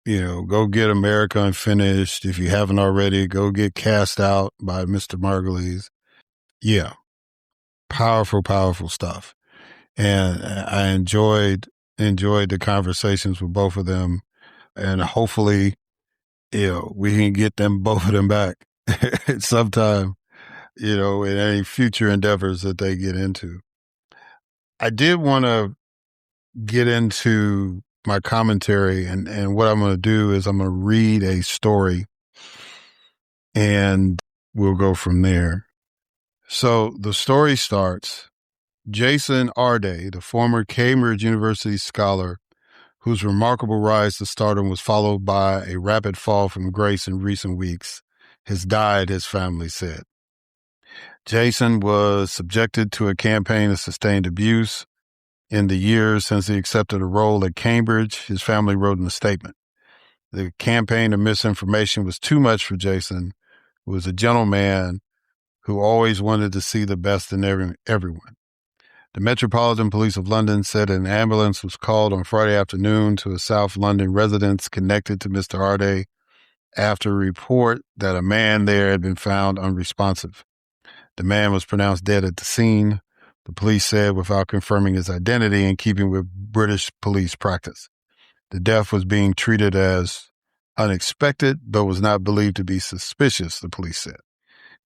Go get America Unfinished. If you haven't already, go get Cast Out by Mr. Margulies. Yeah. Powerful, powerful stuff. And I enjoyed the conversations with both of them. And hopefully, we can get both of them back sometime, in any future endeavors that they get into. I did want to get into my commentary, and what I'm going to do is I'm going to read a story and we'll go from there. So the story starts, Jason Arday, the former Cambridge University scholar whose remarkable rise to stardom was followed by a rapid fall from grace in recent weeks, has died, his family said. Jason was subjected to a campaign of sustained abuse in the years since he accepted a role at Cambridge, his family wrote in a statement. The campaign of misinformation was too much for Jason, who was a gentleman who always wanted to see the best in everyone. The Metropolitan Police of London said an ambulance was called on Friday afternoon to a South London residence connected to Mr. Arday after a report that a man there had been found unresponsive. The man was pronounced dead at the scene. the police said without confirming his identity in keeping with British police practice. The death was being treated as unexpected, but was not believed to be suspicious, the police said.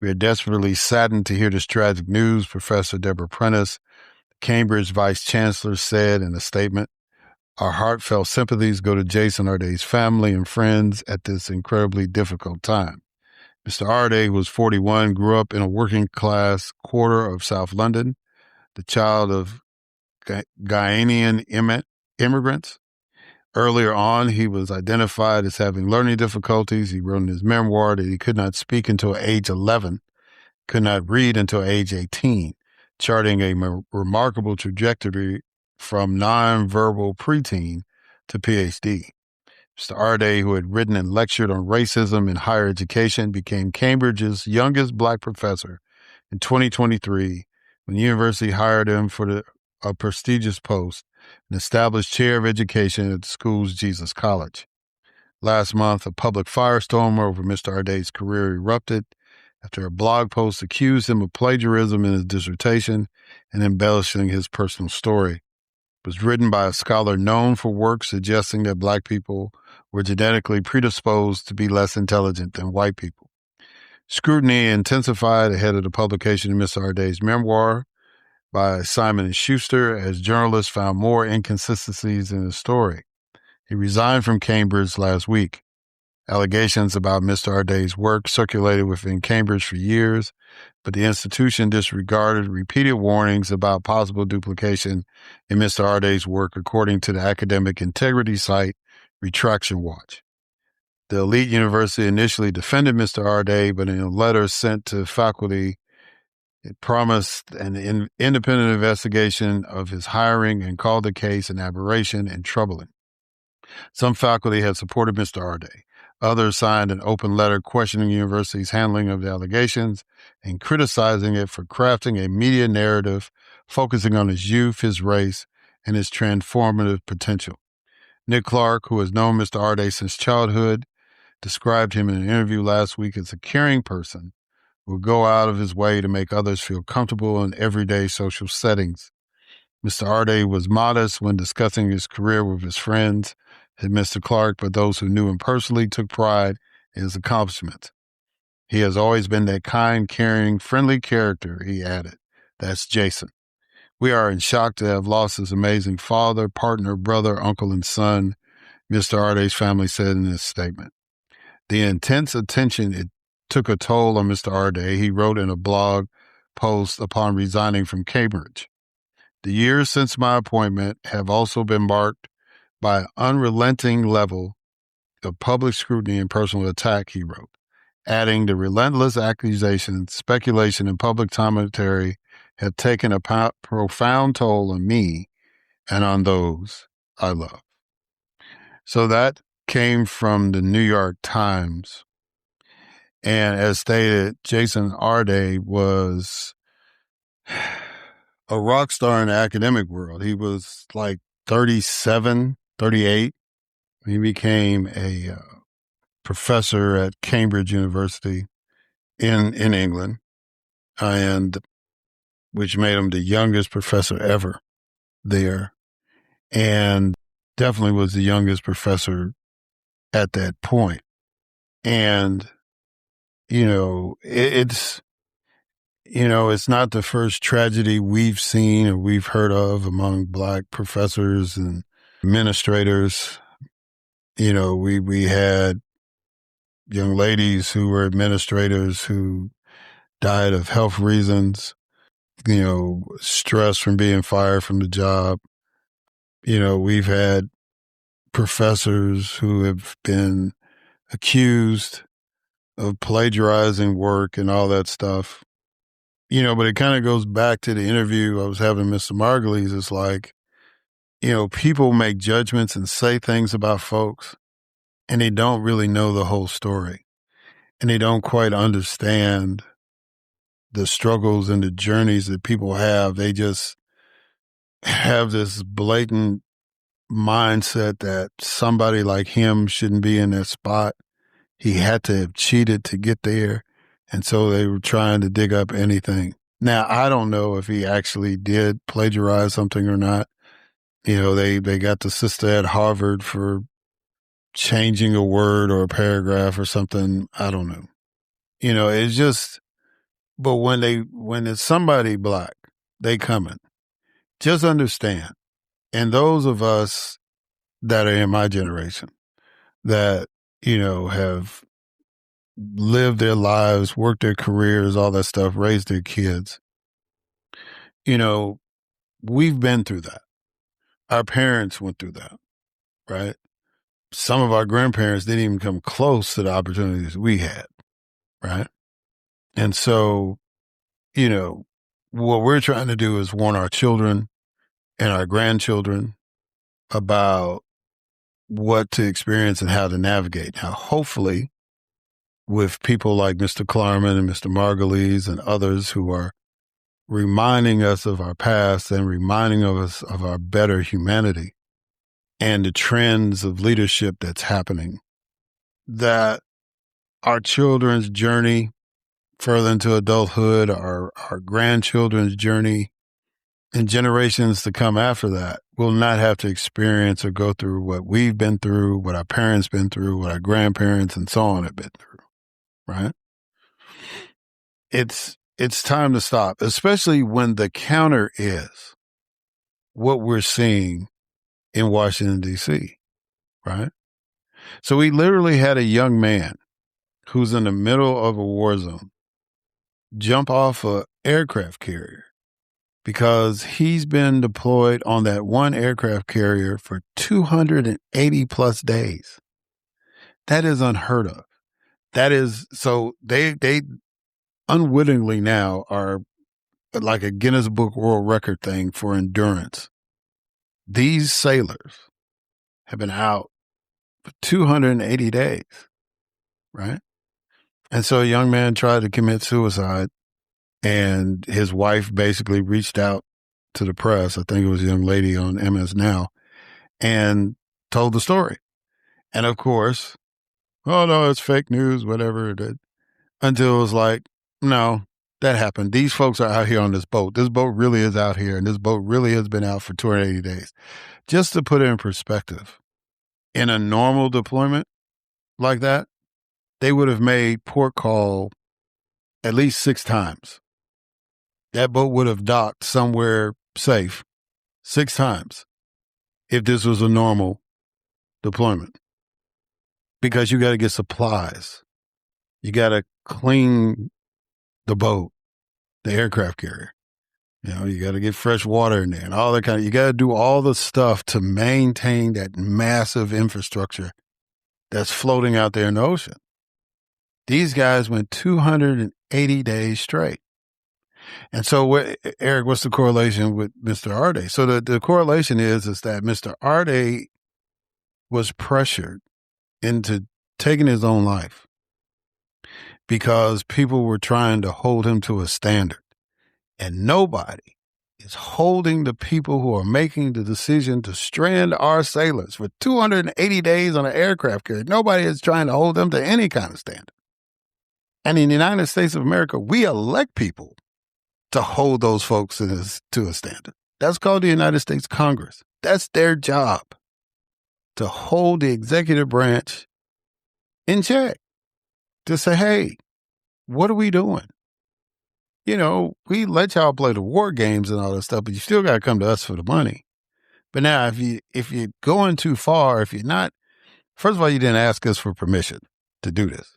We are desperately saddened to hear this tragic news, Professor Deborah Prentice, Cambridge Vice Chancellor, said in a statement. Our heartfelt sympathies go to Jason Arday's family and friends at this incredibly difficult time. Mr. Arday was 41, grew up in a working-class quarter of South London, the child of Ghanaian immigrants. Earlier on, he was identified as having learning difficulties. He wrote in his memoir that he could not speak until age 11, could not read until age 18, charting a remarkable trajectory from nonverbal preteen to PhD. Mr. Arday, who had written and lectured on racism in higher education, became Cambridge's youngest Black professor in 2023 when the university hired him for a prestigious post, an established chair of education at the school's Jesus College. Last month, a public firestorm over Mr. Arday's career erupted after a blog post accused him of plagiarism in his dissertation and embellishing his personal story. It was written by a scholar known for work suggesting that Black people were genetically predisposed to be less intelligent than white people. Scrutiny intensified ahead of the publication of Mr. Arday's memoir by Simon & Schuster as journalists found more inconsistencies in his story. He resigned from Cambridge last week. Allegations about Mr. Arday's work circulated within Cambridge for years, but the institution disregarded repeated warnings about possible duplication in Mr. Arday's work, according to the academic integrity site Retraction Watch. The elite university initially defended Mr. Arday, but in a letter sent to faculty, it promised an independent investigation of his hiring and called the case an aberration and troubling. Some faculty had supported Mr. Arday. Others signed an open letter questioning the university's handling of the allegations and criticizing it for crafting a media narrative focusing on his youth, his race, and his transformative potential. Nick Clark, who has known Mr. Arday since childhood, described him in an interview last week as a caring person who would go out of his way to make others feel comfortable in everyday social settings. Mr. Arday was modest when discussing his career with his friends, said Mr. Clark, but those who knew him personally took pride in his accomplishments. He has always been that kind, caring, friendly character, he added. That's Jason. We are in shock to have lost his amazing father, partner, brother, uncle, and son, Mr. Arday's family said in his statement. The intense attention it took a toll on Mr. Arday, he wrote in a blog post upon resigning from Cambridge. The years since my appointment have also been marked by an unrelenting level of public scrutiny and personal attack, he wrote, adding the relentless accusations, speculation, and public commentary have taken a profound toll on me and on those I love. So that came from the New York Times. And as stated, Jason Arday was a rock star in the academic world. He was like 37, 38. He became a professor at Cambridge University in England, and which made him the youngest professor ever there, and definitely was the youngest professor at that point. And, it's not the first tragedy we've seen or we've heard of among Black professors and administrators. We had young ladies who were administrators who died of health reasons, stress from being fired from the job. We've had professors who have been accused of plagiarizing work and all that stuff. But it kind of goes back to the interview I was having with Mr. Margulies. It's like, people make judgments and say things about folks, and they don't really know the whole story. And they don't quite understand the struggles and the journeys that people have. They just have this blatant mindset that somebody like him shouldn't be in that spot. He had to have cheated to get there. And so they were trying to dig up anything. Now, I don't know if he actually did plagiarize something or not. They got the sister at Harvard for changing a word or a paragraph or something. I don't know. It's just, but when it's somebody Black, they coming. Just understand. And those of us that are in my generation that, have lived their lives, worked their careers, all that stuff, raised their kids, we've been through that. Our parents went through that, right? Some of our grandparents didn't even come close to the opportunities we had, right? And so, what we're trying to do is warn our children and our grandchildren about what to experience and how to navigate. Now, hopefully, with people like Mr. Klarman and Mr. Margulies and others who are reminding us of our past and reminding us of our better humanity and the trends of leadership that's happening, that our children's journey further into adulthood, our grandchildren's journey, and generations to come after that will not have to experience or go through what we've been through, what our parents been through, what our grandparents and so on have been through, right? It's time to stop, especially when the counter is what we're seeing in Washington, D.C., right? So we literally had a young man who's in the middle of a war zone jump off an aircraft carrier because he's been deployed on that one aircraft carrier for 280 plus days. That is unheard of. That is, so they unwittingly now are like a Guinness Book World Record thing for endurance. These sailors have been out for 280 days, right? And so a young man tried to commit suicide, and his wife basically reached out to the press. I think it was a young lady on MS Now, and told the story. And of course, oh no, it's fake news, whatever it is. Until it was like, no, that happened. These folks are out here on this boat. This boat really is out here, and this boat really has been out for 280 days. Just to put it in perspective, in a normal deployment like that, they would have made port call at least 6 times. That boat would have docked somewhere safe 6 times if this was a normal deployment. Because you got to get supplies. You got to clean the boat, the aircraft carrier. You got to get fresh water in there and all that kind of, you got to do all the stuff to maintain that massive infrastructure that's floating out there in the ocean. These guys went 280 days straight. And so, Eric, what's the correlation with Mr. Arde? So the correlation is that Mr. Arde was pressured into taking his own life because people were trying to hold him to a standard. And nobody is holding the people who are making the decision to strand our sailors for 280 days on an aircraft carrier. Nobody is trying to hold them to any kind of standard. And in the United States of America, we elect people to hold those folks to a standard. That's called the United States Congress. That's their job, to hold the executive branch in check, to say, hey, what are we doing? We let y'all play the war games and all that stuff, but you still got to come to us for the money. But now, if you're going too far, if you're not, first of all, you didn't ask us for permission to do this.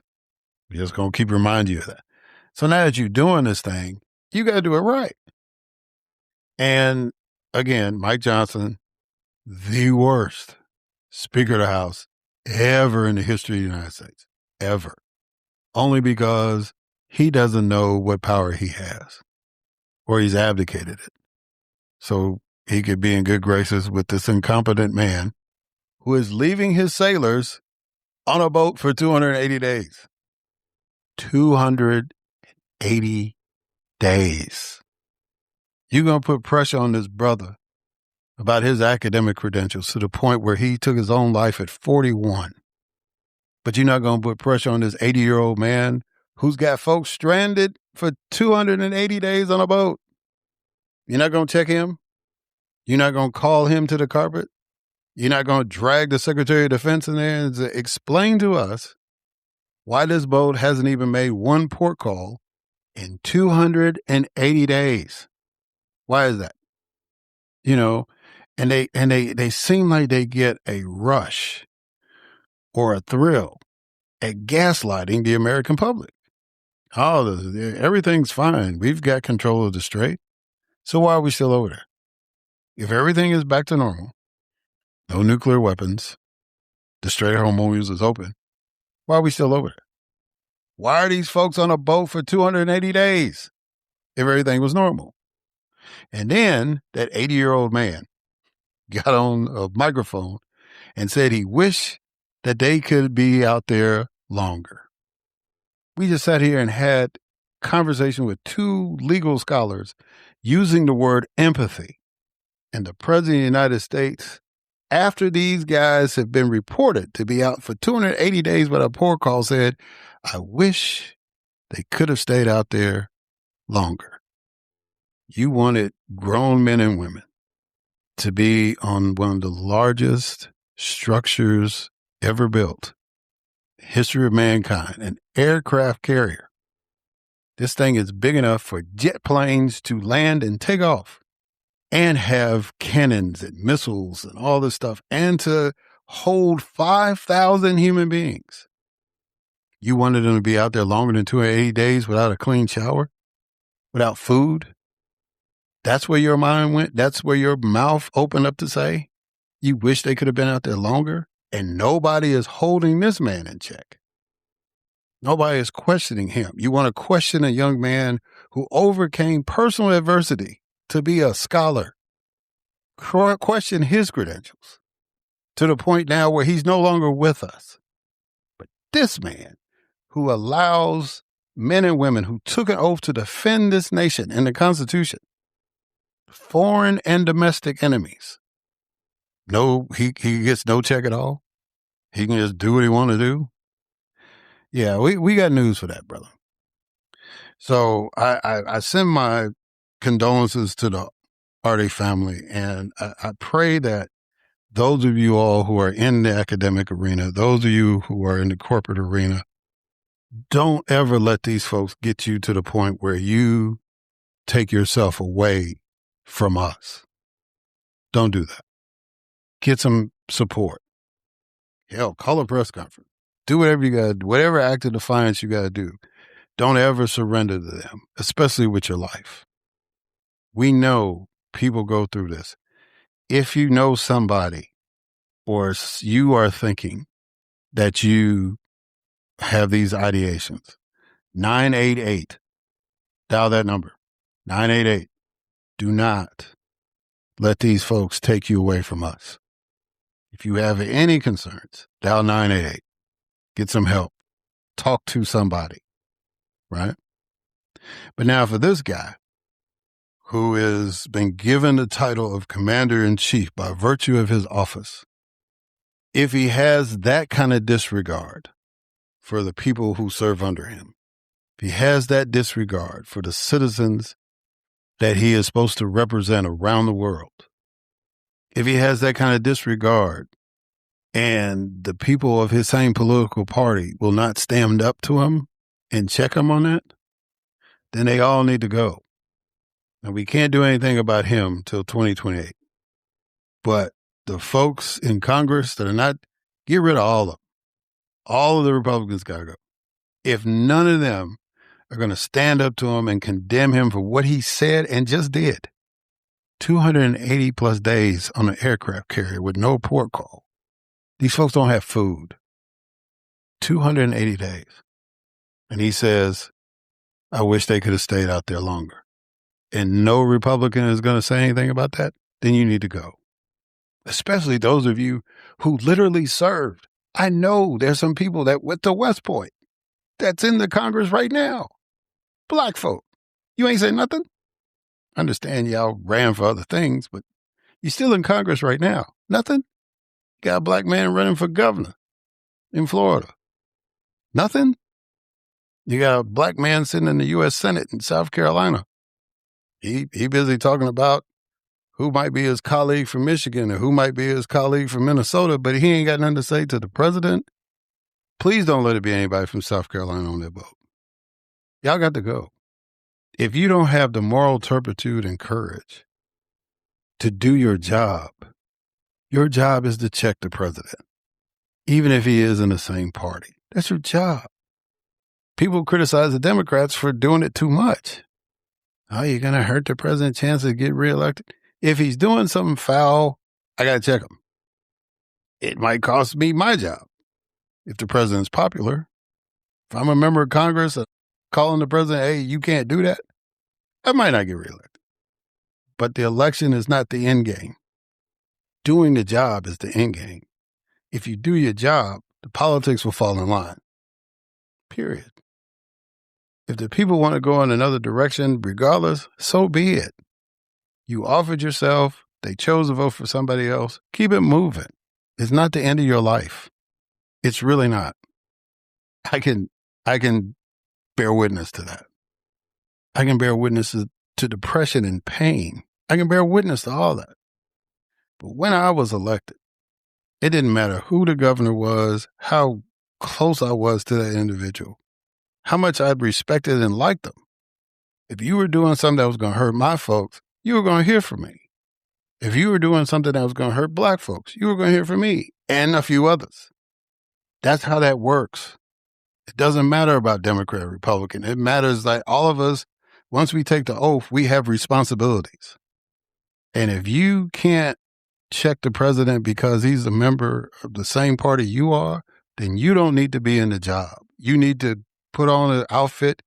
We're just going to keep reminding you of that. So now that you're doing this thing, you got to do it right. And again, Mike Johnson, the worst Speaker of the House ever in the history of the United States, ever. Only because he doesn't know what power he has, or he's abdicated it. So he could be in good graces with this incompetent man who is leaving his sailors on a boat for 280 days. 280 days. You're going to put pressure on this brother about his academic credentials to the point where he took his own life at 41. But you're not going to put pressure on this 80-year-old man who's got folks stranded for 280 days on a boat. You're not going to check him? You're not going to call him to the carpet? You're not going to drag the Secretary of Defense in there and say, explain to us why this boat hasn't even made one port call in 280 days. Why is that? You know, and they seem like they get a rush or a thrill at gaslighting the American public. Oh, everything's fine. We've got control of the strait. So why are we still over there? If everything is back to normal, no nuclear weapons, the Strait of Hormuz is open, why are we still over there? Why are these folks on a boat for 280 days if everything was normal? And then that 80-year-old man got on a microphone and said he wished that they could be out there longer. We just sat here and had conversation with two legal scholars using the word empathy. And the President of the United States, after these guys have been reported to be out for 280 days without a port call, said, I wish they could have stayed out there longer. You wanted grown men and women to be on one of the largest structures ever built, history of mankind, an aircraft carrier. This thing is big enough for jet planes to land and take off and have cannons and missiles and all this stuff, and to hold 5,000 human beings. You wanted them to be out there longer than 280 days without a clean shower, without food? That's where your mind went? That's where your mouth opened up to say? You wish they could have been out there longer? And nobody is holding this man in check. Nobody is questioning him. You want to question a young man who overcame personal adversity to be a scholar. Question his credentials to the point now where he's no longer with us. But this man who allows men and women who took an oath to defend this nation and the Constitution, foreign and domestic enemies, no, he gets no check at all. He can just do what he want to do. Yeah, we got news for that, brother. So I send my condolences to the Arde family, and I pray that those of you all who are in the academic arena, those of you who are in the corporate arena, don't ever let these folks get you to the point where you take yourself away from us. Don't do that. Get some support. Hell, call a press conference. Do whatever you got to do, whatever act of defiance you got to do. Don't ever surrender to them, especially with your life. We know people go through this. If you know somebody or you are thinking that you have these ideations, 988, dial that number, 988. Do not let these folks take you away from us. If you have any concerns, dial 988. Get some help. Talk to somebody, right? But now for this guy who has been given the title of Commander-in-Chief by virtue of his office, if he has that kind of disregard for the people who serve under him, if he has that disregard for the citizens that he is supposed to represent around the world, if he has that kind of disregard and the people of his same political party will not stand up to him and check him on that, then they all need to go. And we can't do anything about him till 2028. But the folks in Congress that are not, get rid of all of them. All of the Republicans got to go. If none of them are going to stand up to him and condemn him for what he said and just did, 280 plus days on an aircraft carrier with no port call. These folks don't have food. 280 days. And he says, I wish they could have stayed out there longer. And no Republican is going to say anything about that, then you need to go. Especially those of you who literally served. I know there's some people that went to West Point that's in the Congress right now. Black folk. You ain't say nothing? I understand y'all ran for other things, but you're still in Congress right now. Nothing? Got a black man running for governor in Florida. Nothing? You got a black man sitting in the U.S. Senate in South Carolina. He busy talking about who might be his colleague from Michigan or who might be his colleague from Minnesota, but he ain't got nothing to say to the president. Please don't let it be anybody from South Carolina on that boat. Y'all got to go. If you don't have the moral turpitude and courage to do your job is to check the president, even if he is in the same party. That's your job. People criticize the Democrats for doing it too much. Oh, you're going to hurt the president's chance to get reelected? If he's doing something foul, I got to check him. It might cost me my job if the president's popular. If I'm a member of Congress calling the president, hey, you can't do that, I might not get reelected. But the election is not the end game. Doing the job is the end game. If you do your job, the politics will fall in line. Period. If the people want to go in another direction, regardless, so be it. You offered yourself, they chose to vote for somebody else. Keep it moving. It's not the end of your life. It's really not. I can bear witness to that. I can bear witness to depression and pain. I can bear witness to all that. But when I was elected, it didn't matter who the governor was, how close I was to that individual, how much I'd respected and liked them. If you were doing something that was going to hurt my folks, you were going to hear from me. If you were doing something that was going to hurt black folks, you were going to hear from me and a few others. That's how that works. It doesn't matter about Democrat or Republican. It matters that all of us, once we take the oath, we have responsibilities. And if you can't check the president because he's a member of the same party you are, then you don't need to be in the job. You need to put on an outfit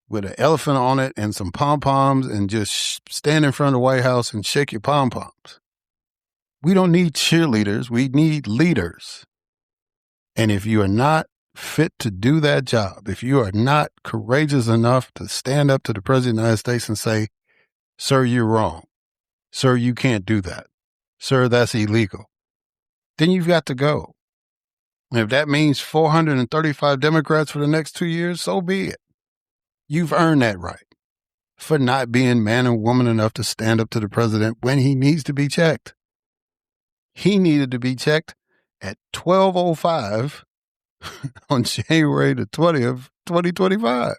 with an elephant on it and some pom-poms and just stand in front of the White House and shake your pom-poms. We don't need cheerleaders. We need leaders. And if you are not fit to do that job, if you are not courageous enough to stand up to the president of the United States and say, sir, you're wrong. Sir, you can't do that. Sir, that's illegal. Then you've got to go. And if that means 435 Democrats for the next 2 years, so be it. You've earned that right for not being man and woman enough to stand up to the president when he needs to be checked. He needed to be checked at 12:05 on January the 20th, 2025.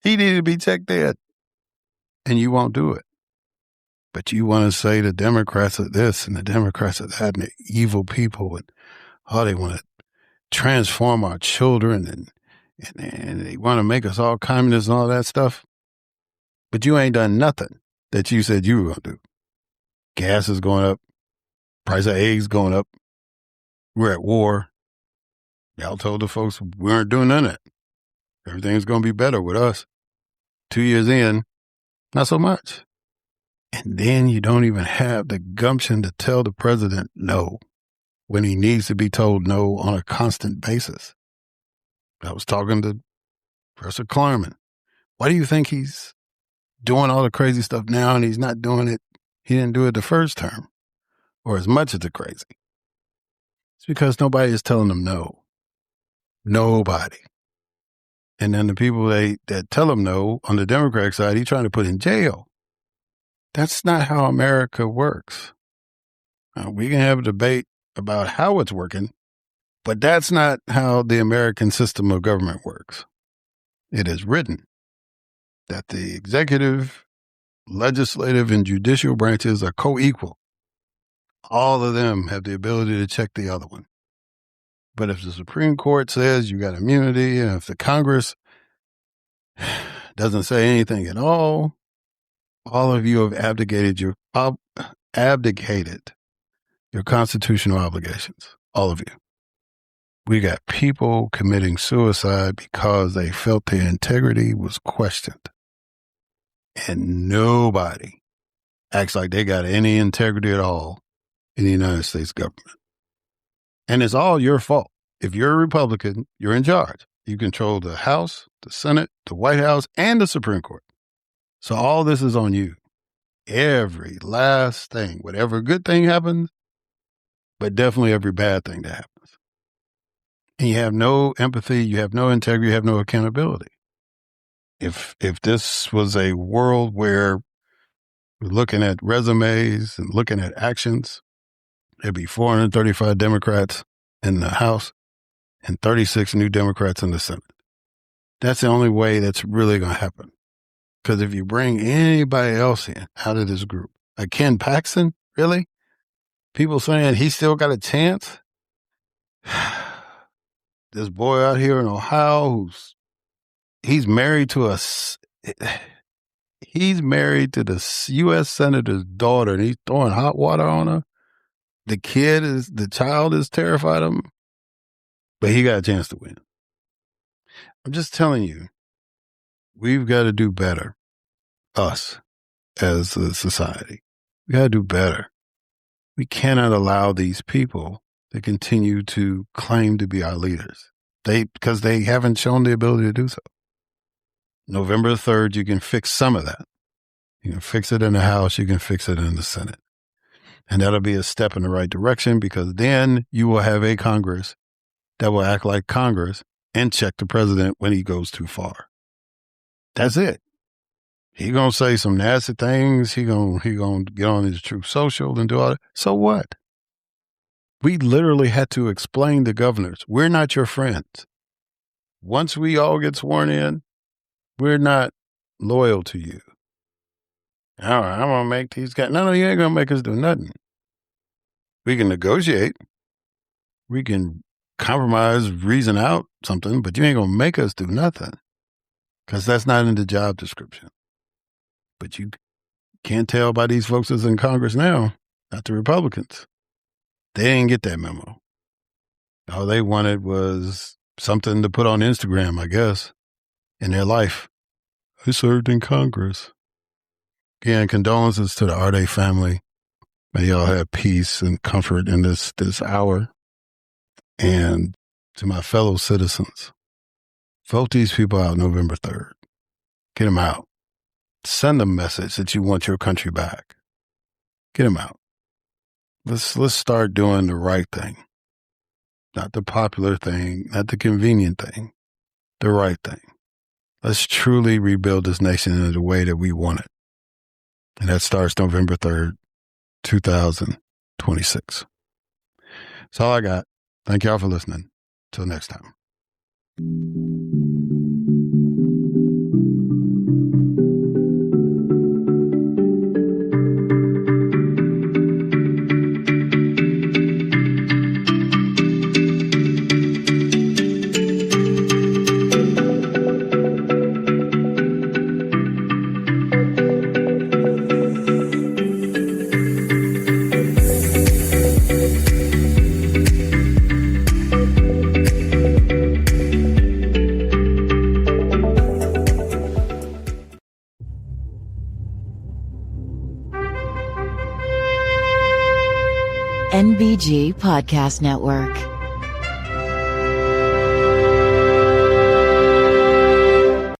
He needed to be checked then. And you won't do it. But you want to say the Democrats are this and the Democrats are that and they're evil people and they want to transform our children and they want to make us all communists and all that stuff. But you ain't done nothing that you said you were going to do. Gas is going up. Price of eggs going up. We're at war. Y'all told the folks we weren't doing none of that. Everything's going to be better with us. 2 years in, not so much. And then you don't even have the gumption to tell the president no when he needs to be told no on a constant basis. I was talking to Professor Klarman. Why do you think he's doing all the crazy stuff now and he's not doing it? He didn't do it the first term or as much as the crazy. It's because nobody is telling him no. Nobody. And then the people that tell him no on the Democratic side, he's trying to put in jail. That's not how America works. Now, we can have a debate about how it's working, but that's not how the American system of government works. It is written that the executive, legislative, and judicial branches are co-equal. All of them have the ability to check the other one. But if the Supreme Court says you got immunity, and if the Congress doesn't say anything at all of you have abdicated your constitutional obligations. All of you. We got people committing suicide because they felt their integrity was questioned. And nobody acts like they got any integrity at all in the United States government. And it's all your fault. If you're a Republican, you're in charge. You control the House, the Senate, the White House, and the Supreme Court. So all this is on you. Every last thing, whatever good thing happens, but definitely every bad thing that happens. And you have no empathy, you have no integrity, you have no accountability. If this was a world where we're looking at resumes and looking at actions, there'd be 435 Democrats in the House and 36 new Democrats in the Senate. That's the only way that's really going to happen. Because if you bring anybody else in out of this group, like Ken Paxton, really? People saying he still got a chance? This boy out here in Ohio he's married to the U.S. Senator's daughter, and he's throwing hot water on her. The child is terrified of him, but he got a chance to win. I'm just telling you, we've got to do better, us as a society. We got to do better. We cannot allow these people to continue to claim to be our leaders. Because they haven't shown the ability to do so. November 3rd, you can fix some of that. You can fix it in the House. You can fix it in the Senate. And that'll be a step in the right direction, because then you will have a Congress that will act like Congress and check the president when he goes too far. That's it. He gonna say some nasty things. He gonna get on his Truth Social and do all that. So what? We literally had to explain to governors, we're not your friends. Once we all get sworn in, we're not loyal to you. All right, I'm going to make these guys. No, you ain't going to make us do nothing. We can negotiate. We can compromise, reason out something, but you ain't going to make us do nothing, because that's not in the job description. But you can't tell by these folks that's in Congress now, not the Republicans. They didn't get that memo. All they wanted was something to put on Instagram, I guess, in their life. I served in Congress. Again, condolences to the Arde family. May y'all have peace and comfort in this hour. And to my fellow citizens, vote these people out November 3rd. Get them out. Send a message that you want your country back. Get them out. Let's start doing the right thing. Not the popular thing, not the convenient thing, the right thing. Let's truly rebuild this nation in the way that we want it. And that starts November 3rd, 2026. That's all I got. Thank y'all for listening. Till next time. NBG Podcast Network.